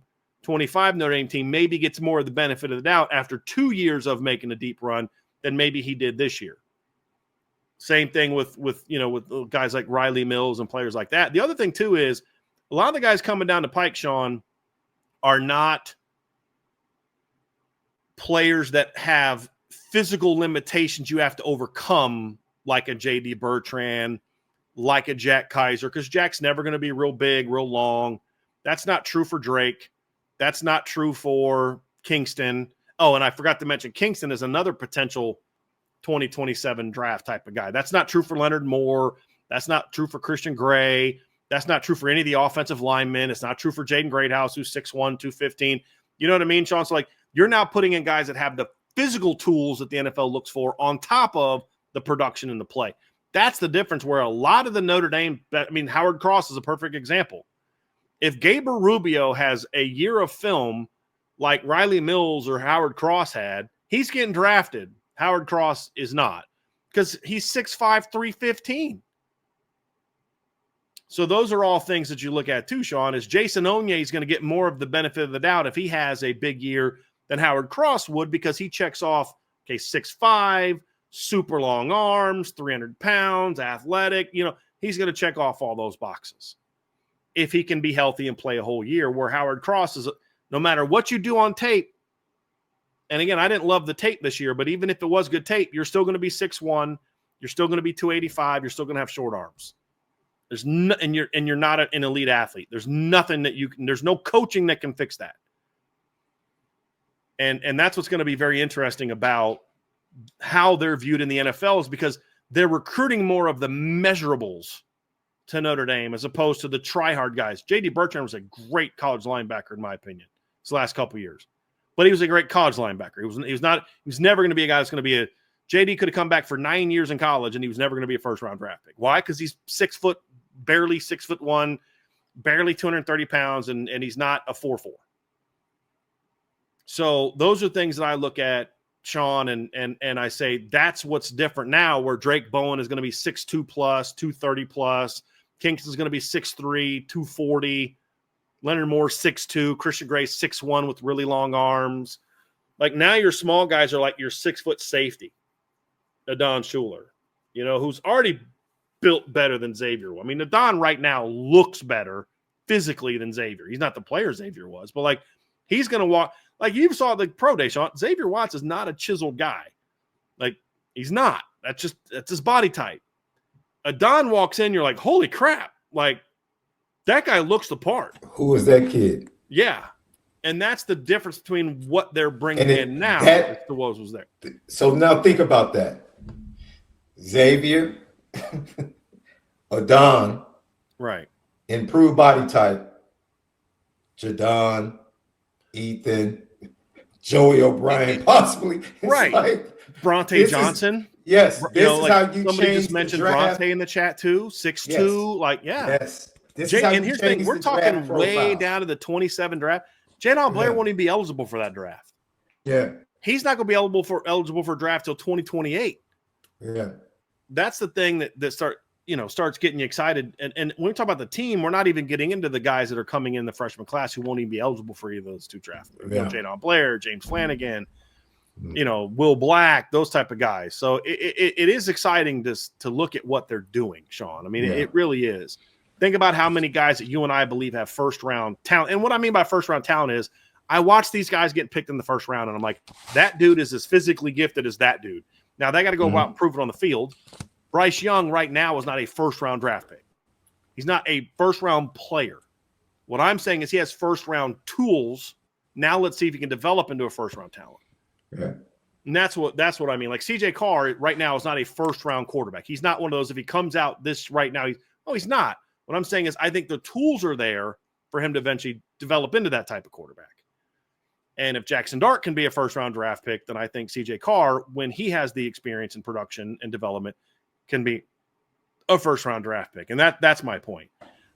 25 Notre Dame team maybe gets more of the benefit of the doubt after 2 years of making a deep run than maybe he did this year. Same thing with guys like Riley Mills and players like that. The other thing too is a lot of the guys coming down the pike, Sean, are not players that have physical limitations you have to overcome, like a J.D. Bertrand, like a Jack Kaiser, because Jack's never going to be real big, real long. That's not true for Drake. That's not true for Kingston. Oh, and I forgot to mention Kingston is another potential 2027 draft type of guy. That's not true for Leonard Moore. That's not true for Christian Gray. That's not true for any of the offensive linemen. It's not true for Jaden Greathouse, who's 6'1", 215. You know what I mean, Sean? So, like, you're now putting in guys that have the physical tools that the NFL looks for on top of the production and the play. That's the difference where a lot of the Notre Dame – I mean, Howard Cross is a perfect example. If Gaber Rubio has a year of film like Riley Mills or Howard Cross had, he's getting drafted. Howard Cross is not, because he's 6'5", 315. So those are all things that you look at too, Sean, is Jason Onye is going to get more of the benefit of the doubt if he has a big year than Howard Cross would, because he checks off, 6'5", super long arms, 300 pounds, athletic. He's going to check off all those boxes if he can be healthy and play a whole year, where Howard Cross is, no matter what you do on tape, and again, I didn't love the tape this year, but even if it was good tape, you're still going to be 6'1", you're still going to be 285, you're still going to have short arms. There's no, and you're not an elite athlete. There's nothing that you can. There's no coaching that can fix that. And that's what's going to be very interesting about how they're viewed in the NFL, is because they're recruiting more of the measurables to Notre Dame as opposed to the try-hard guys. J.D. Bertrand was a great college linebacker, in my opinion, his last couple of years. But he was a great college linebacker. He was never going to be a guy that's going to be a – J.D. could have come back for 9 years in college, and he was never going to be a first-round draft pick. Why? Because he's barely 6'1", barely 230 pounds, and he's not a 4'4". So those are things that I look at, Sean, and I say that's what's different now, where Drake Bowen is going to be 6'2 plus, 230 plus. Kingston's going to be 6'3, 240. Leonard Moore 6'2, Christian Gray 6'1 with really long arms. Like, now your small guys are like your 6-foot safety, Adon Schuler, who's already built better than Xavier. I mean, Adon right now looks better physically than Xavier. He's not the player Xavier was, but like, he's going to walk. Like, you saw the pro day, Sean. Xavier Watts is not a chiseled guy. Like, he's not. That's his body type. Adon walks in, you're like, holy crap. Like, that guy looks the part. Who is that kid? Yeah. And that's the difference between what they're bringing in now. The Woes was there. So now think about that. Xavier, Adon, right? Improved body type. Jadon, Ethan, Joey O'Brien, possibly. Right. Like, Bronte Johnson. Yes. This is how you somebody change just mentioned the draft. Bronte in the chat too. 6'2". Yes. Like, yeah. Yes. And here's the thing. We're talking way down to the 27 draft. Jadon Blair won't even be eligible for that draft. Yeah. He's not going to be eligible for draft till 2028. Yeah. That's the thing that starts getting you excited. And when we talk about the team, we're not even getting into the guys that are coming in the freshman class who won't even be eligible for either of those two drafts. Yeah. Jadon Blair, James Flanagan, Will Black, those type of guys. So it is exciting to look at what they're doing, Sean. I mean, it really is. Think about how many guys that you and I believe have first-round talent. And what I mean by first-round talent is I watch these guys getting picked in the first round, and I'm like, that dude is as physically gifted as that dude. Now, they got to go out and prove it on the field. Bryce Young right now is not a first-round draft pick. He's not a first-round player. What I'm saying is he has first-round tools. Now let's see if he can develop into a first-round talent. Yeah. And that's what I mean. Like, CJ Carr right now is not a first-round quarterback. He's not one of those, if he comes out this right now, he's not. What I'm saying is I think the tools are there for him to eventually develop into that type of quarterback. And if Jackson Dart can be a first-round draft pick, then I think CJ Carr, when he has the experience in production and development, can be a first-round draft pick. And that's my point.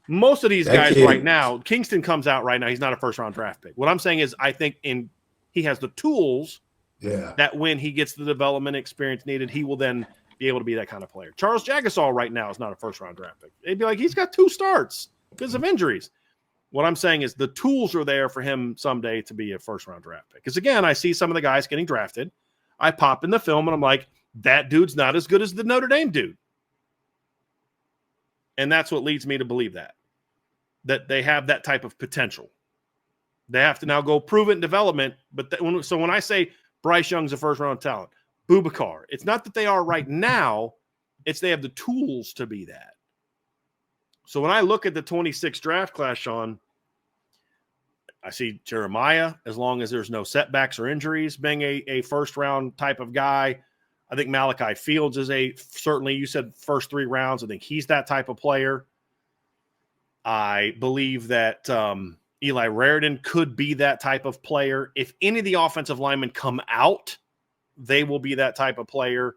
Most of these guys right now, Kingston comes out right now, he's not a first-round draft pick. What I'm saying is I think he has the tools that when he gets the development experience needed, he will then be able to be that kind of player. Charles Jagasaw right now is not a first-round draft pick. They'd be like, he's got 2 starts because of injuries. What I'm saying is the tools are there for him someday to be a first-round draft pick. Because, again, I see some of the guys getting drafted. I pop in the film, and I'm like, that dude's not as good as the Notre Dame dude. And that's what leads me to believe that they have that type of potential. They have to now go prove it in development. But so when I say Bryce Young's a first-round talent, Boubacar, it's not that they are right now. It's they have the tools to be that. So when I look at the 26 draft class, Sean, I see Jeremiah, as long as there's no setbacks or injuries, being a first-round type of guy. I think Malachi Fields is certainly, you said first 3 rounds. I think he's that type of player. I believe that Eli Raridan could be that type of player. If any of the offensive linemen come out, they will be that type of player.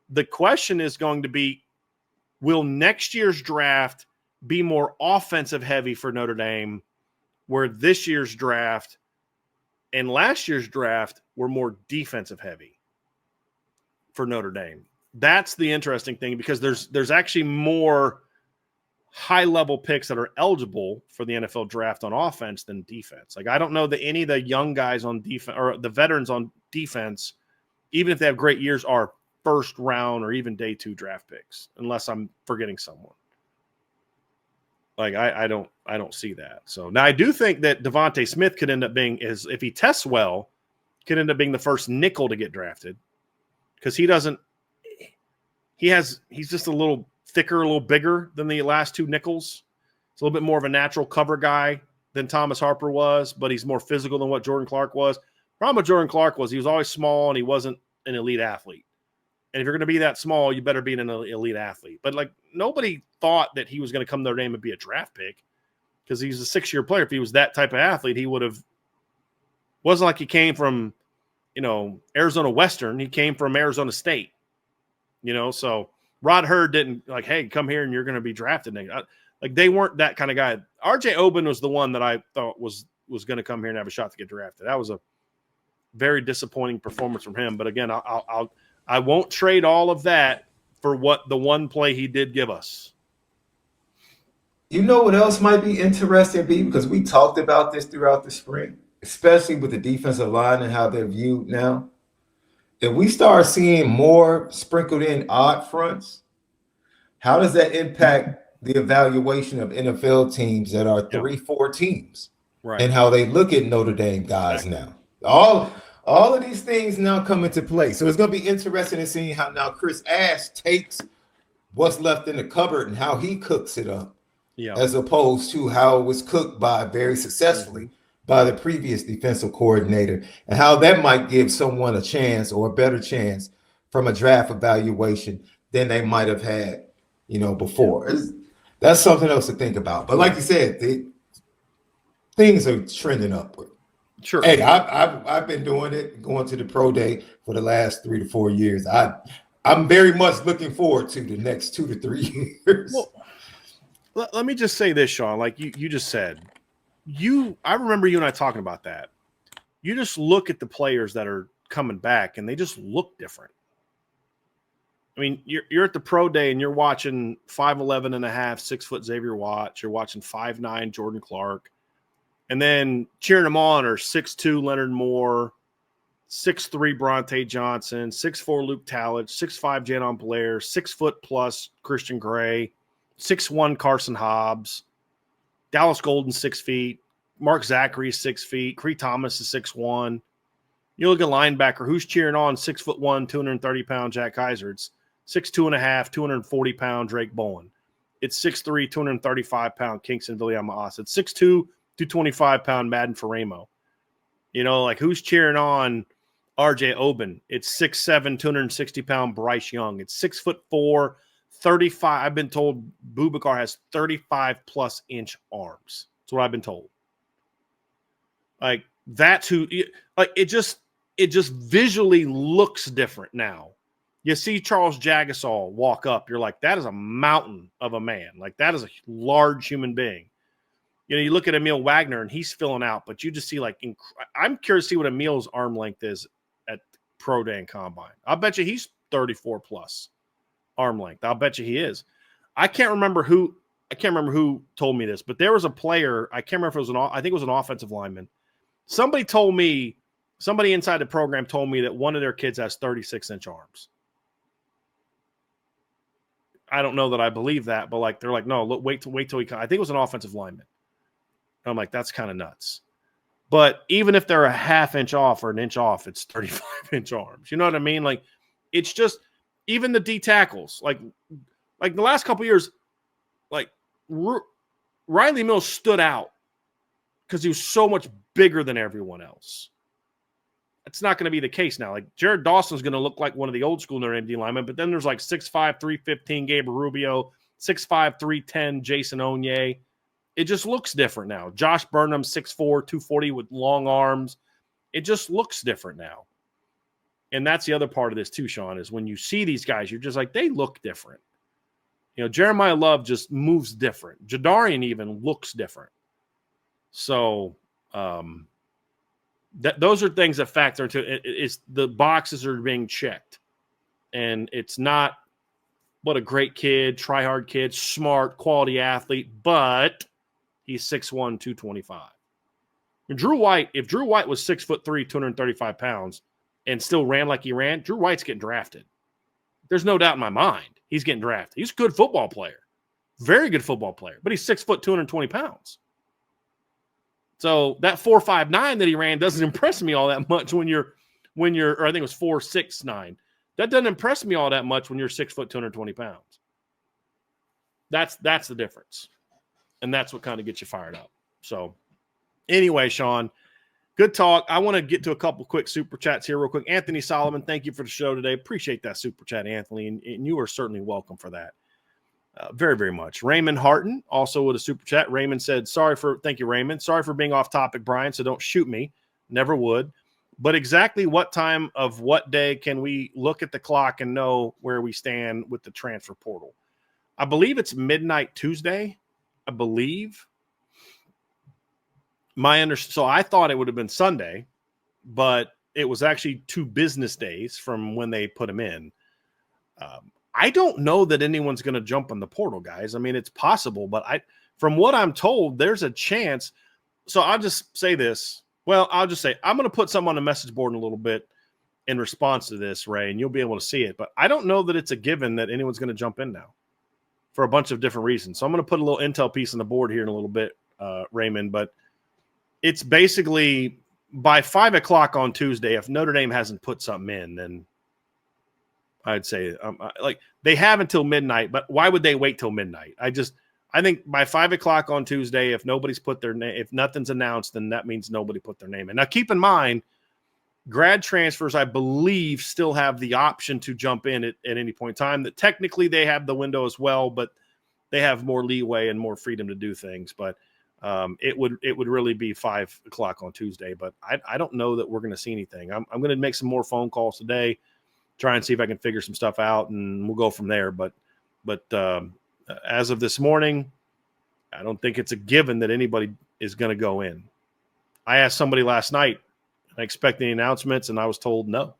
The question is going to be, will next year's draft be more offensive heavy for Notre Dame, where this year's draft and last year's draft were more defensive heavy for Notre Dame? That's the interesting thing, because there's actually more high-level picks that are eligible for the NFL draft on offense than defense. Like, I don't know that any of the young guys on defense or the veterans on defense, even if they have great years, are first round or even day 2 draft picks, unless I'm forgetting someone. Like, I don't see that. So now I do think that Devontae Smith could end up being, if he tests well, could end up being the first nickel to get drafted, because he's just a little thicker, a little bigger than the last 2 nickels. It's a little bit more of a natural cover guy than Thomas Harper was, but he's more physical than what Jordan Clark was. Problem with Jordan Clark was he was always small and he wasn't an elite athlete. And if you're going to be that small, you better be an elite athlete. But, like, nobody thought that he was going to come to Notre Dame and be a draft pick, because he's a 6-year player. If he was that type of athlete, he would have – wasn't like he came from, Arizona Western. He came from Arizona State, So Rod Hurd didn't, like, hey, come here and you're going to be drafted. Like, they weren't that kind of guy. R.J. Oben was the one that I thought was going to come here and have a shot to get drafted. That was a very disappointing performance from him. But, again, I won't trade all of that for what the one play he did give us. You know what else might be interesting, B? Because we talked about this throughout the spring, especially with the defensive line and how they're viewed now. If we start seeing more sprinkled in odd fronts, how does that impact the evaluation of NFL teams that are 3-4 teams, right, and how they look at Notre Dame guys now? All of these things now come into play. So it's going to be interesting to see how now Chris Ash takes what's left in the cupboard and how he cooks it up, as opposed to how it was cooked by very successfully by the previous defensive coordinator, and how that might give someone a chance or a better chance from a draft evaluation than they might have had, before. That's something else to think about. But like you said, things are trending upward. Sure. Hey, I've been doing it, going to the pro day for the last 3 to 4 years. I'm very much looking forward to the next 2 to 3 years. Well, let me just say this, Sean. Like you just said, I remember you and I talking about that. You just look at the players that are coming back, and they just look different. I mean, you're at the pro day and you're watching 5'11 and a half, 6 foot Xavier Watts. You're watching 5'9 Jordan Clark. And then cheering them on are 6'2 Leonard Moore, 6'3 Bronte Johnson, 6'4 Luke Talich, 6'5 Janon Blair, 6 foot plus Christian Gray, 6'1 Carson Hobbs, Dallas Golden 6 feet, Mark Zachary 6 feet, Cree Thomas is 6'1. You look at linebacker, who's cheering on 6'1", 230-pound Jack Kaiser. It's 6'2 and a half, 240-pound Drake Bowen. It's 6'3, 235-pound Kingston Viliama-Asa. It's 6'2, 225-pound Madden Faramo. Like, who's cheering on R.J. Oben? It's 6'7", 260-pound Bryce Young. It's 6'4", 35. I've been told Boubacar has 35-plus inch arms. That's what I've been told. Like, that's who. Like, it just visually looks different now. You see Charles Jagasol walk up, you're like, that is a mountain of a man. Like, that is a large human being. You look at Emil Wagner, and he's filling out, but you just see, like, I'm curious to see what Emil's arm length is at Pro Day and Combine. I'll bet you he's 34-plus arm length. I'll bet you he is. I can't remember who I can't remember who told me this, but there was a player. I can't remember if it was I think it was an offensive lineman. Somebody inside the program told me that one of their kids has 36-inch arms. I don't know that I believe that, but like they're like, no, look, wait till he comes. I think it was an offensive lineman. I'm like, that's kind of nuts. But even if they're a half-inch off or an inch off, it's 35-inch arms. You know what I mean? Like, it's just even the D tackles. Like the last couple of years, like Riley Mills stood out because he was so much bigger than everyone else. It's not going to be the case now. Like Jared Dawson's going to look like one of the old school Notre Dame D linemen, but then there's like 6'5", 315 Gabriel Rubio, 6'5", 310 Jason Onye. It just looks different now. Josh Burnham, 6'4", 240 with long arms. It just looks different now. And that's the other part of this too, Sean, is when you see these guys, you're just like, they look different. You know, Jeremiah Love just moves different. Jadarian even looks different. So those are things that factor into it. It's the boxes are being checked. And it's not what a great kid, try-hard kid, smart, quality athlete, but he's 6'1", 225. And if Drew White was 6'3", 235 pounds and still ran like he ran, Drew White's getting drafted. There's no doubt in my mind he's getting drafted. He's a good football player. Very good football player. But he's 6 foot, 220 pounds. So that 4.59 that he ran doesn't impress me all that much when you're, or I think it was 4.69. That doesn't impress me all that much when you're 6 foot, 220 pounds. That's the difference. And that's what kind of gets you fired up. So anyway, Sean, good talk. I want to get to a couple quick super chats here real quick. Anthony Solomon, thank you for the show today. Appreciate that super chat, Anthony. And you are certainly welcome for that. Very, very much. Raymond Harton, also with a super chat. Raymond said, thank you, Raymond. Sorry for being off topic, Brian, so don't shoot me. Never would. But exactly what time of what day can we look at the clock and know where we stand with the transfer portal? I believe it's midnight Tuesday. I believe. So I thought it would have been Sunday, but it was actually 2 business days from when they put him in. I don't know that anyone's going to jump on the portal, guys. I mean, it's possible, but from what I'm told, there's a chance. So I'll just say this. Well, I'll just say I'm going to put something on the message board in a little bit in response to this, Ray, and you'll be able to see it. But I don't know that it's a given that anyone's going to jump in now for a bunch of different reasons. So I'm going to put a little intel piece on the board here in a little bit, Raymond. But it's basically by 5 o'clock on Tuesday, if Notre Dame hasn't put something in, then I'd say like they have until midnight, but why would they wait till midnight? I think by 5 o'clock on Tuesday, if nobody's put their name, if nothing's announced, then that means nobody put their name in. Now, keep in mind, grad transfers, I believe, still have the option to jump in at any point in time. That technically they have the window as well, but they have more leeway and more freedom to do things. But it would really be 5 o'clock on Tuesday. But I don't know that we're going to see anything. I'm going to make some more phone calls today, try and see if I can figure some stuff out, and we'll go from there. But as of this morning, I don't think it's a given that anybody is going to go in. I asked somebody last night, I expect any announcements, and I was told no.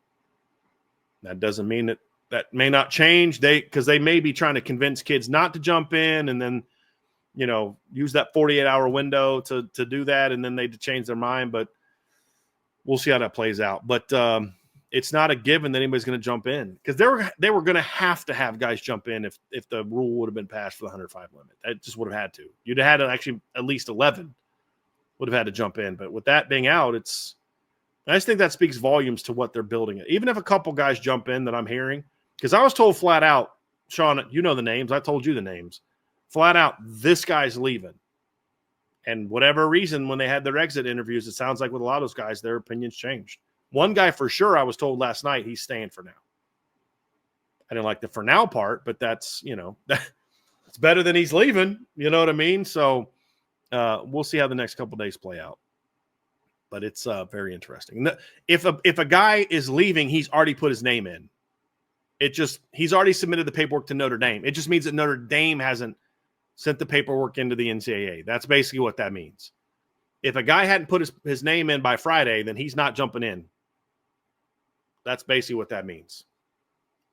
That doesn't mean that may not change. Because they may be trying to convince kids not to jump in, and then use that 48-hour window to do that, and then they change their mind. But we'll see how that plays out. But it's not a given that anybody's going to jump in, because they were going to have guys jump in if the rule would have been passed for the 105 limit. That just would have had to. You'd have had actually at least 11 would have had to jump in. But with that being out, I just think that speaks volumes to what they're building. Even if a couple guys jump in that I'm hearing, because I was told flat out, Sean, you know the names. I told you the names. Flat out, this guy's leaving. And whatever reason, when they had their exit interviews, it sounds like with a lot of those guys, their opinions changed. One guy for sure, I was told last night, he's staying for now. I didn't like the for now part, but that's, it's better than he's leaving. You know what I mean? So we'll see how the next couple of days play out. But it's very interesting. If a guy is leaving, he's already put his name in. He's already submitted the paperwork to Notre Dame. It just means that Notre Dame hasn't sent the paperwork into the NCAA. That's basically what that means. If a guy hadn't put his name in by Friday, then he's not jumping in. That's basically what that means.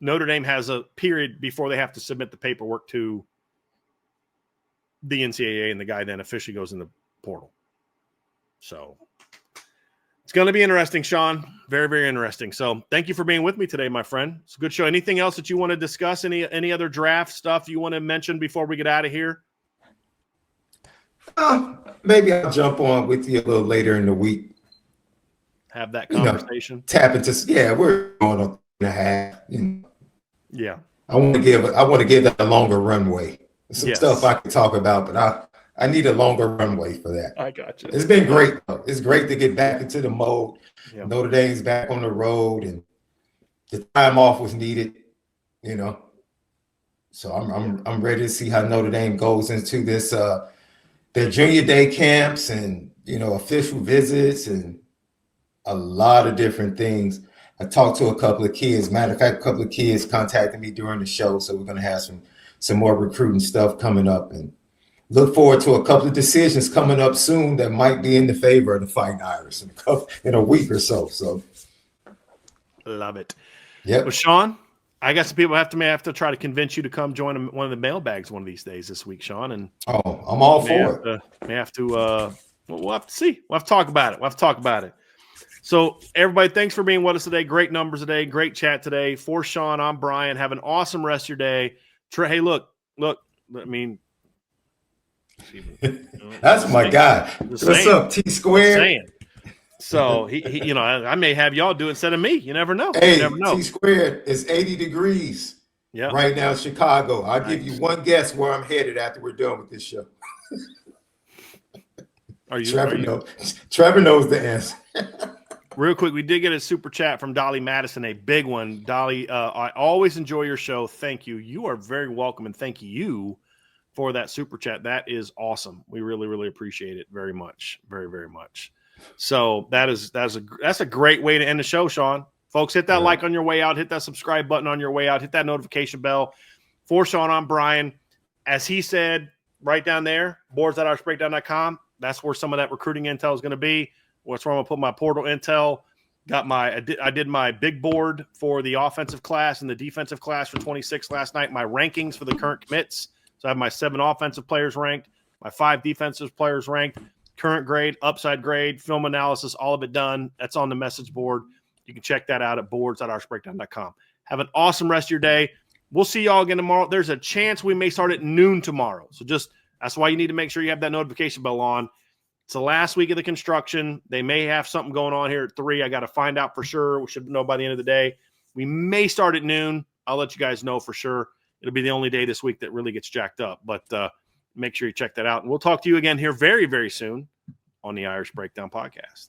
Notre Dame has a period before they have to submit the paperwork to the NCAA, and the guy then officially goes in the portal. So it's going to be interesting, Sean. Very, very interesting. So thank you for being with me today, my friend. It's a good show. Anything else that you want to discuss? Any other draft stuff you want to mention before we get out of here? Maybe I'll jump on with you a little later in the week. Have that conversation. Tap into, we're going up and a half. Yeah. I want to give that a longer runway. Some stuff I can talk about, but I need a longer runway for that. I got you. It's been great, though. It's great to get back into the mode. Yeah. Notre Dame's back on the road, and the time off was needed, So I'm ready to see how Notre Dame goes into this their junior day camps and official visits and a lot of different things. I talked to a couple of kids. Matter of fact, a couple of kids contacted me during the show, so we're going to have some more recruiting stuff coming up, and look forward to a couple of decisions coming up soon that might be in the favor of the Fighting Irish in a week or so. So, love it. Yeah. Well, Sean, I guess people may have to try to convince you to come join one of the mailbags one of these days this week, Sean. And I'm all for it. We'll have to see. We'll have to talk about it. So, everybody, thanks for being with us today. Great numbers today. Great chat today. For Sean, I'm Brian. Have an awesome rest of your day. Hey, look. I mean, that's my guy. What's up, T Squared? So he I may have y'all do it instead of me. You never know. Hey, you never know. T Squared is 80 degrees. Yeah. Right now in Chicago. I'll give you one guess where I'm headed after we're done with this show. Trevor knows the answer. Real quick, we did get a super chat from Dolly Madison, a big one. Dolly, I always enjoy your show. Thank you. You are very welcome, and thank you for that super chat. That is awesome. We really, really appreciate it very much. Very, very much. So that's a great way to end the show, Sean. Folks, hit that like on your way out. Hit that subscribe button on your way out. Hit that notification bell. For Sean, I'm Brian. As he said, right down there, boards.irishbreakdown.com. That's where some of that recruiting intel is going to be. That's where I'm going to put my portal intel. I did my big board for the offensive class and the defensive class for 26 last night. My rankings for the current commits. So I have my 7 offensive players ranked, my 5 defensive players ranked, current grade, upside grade, film analysis, all of it done. That's on the message board. You can check that out at boards.irishbreakdown.com. Have an awesome rest of your day. We'll see y'all again tomorrow. There's a chance we may start at noon tomorrow. So that's why you need to make sure you have that notification bell on. It's the last week of the construction. They may have something going on here at 3. I got to find out for sure. We should know by the end of the day. We may start at noon. I'll let you guys know for sure. It'll be the only day this week that really gets jacked up. But make sure you check that out. And we'll talk to you again here very, very soon on the Irish Breakdown Podcast.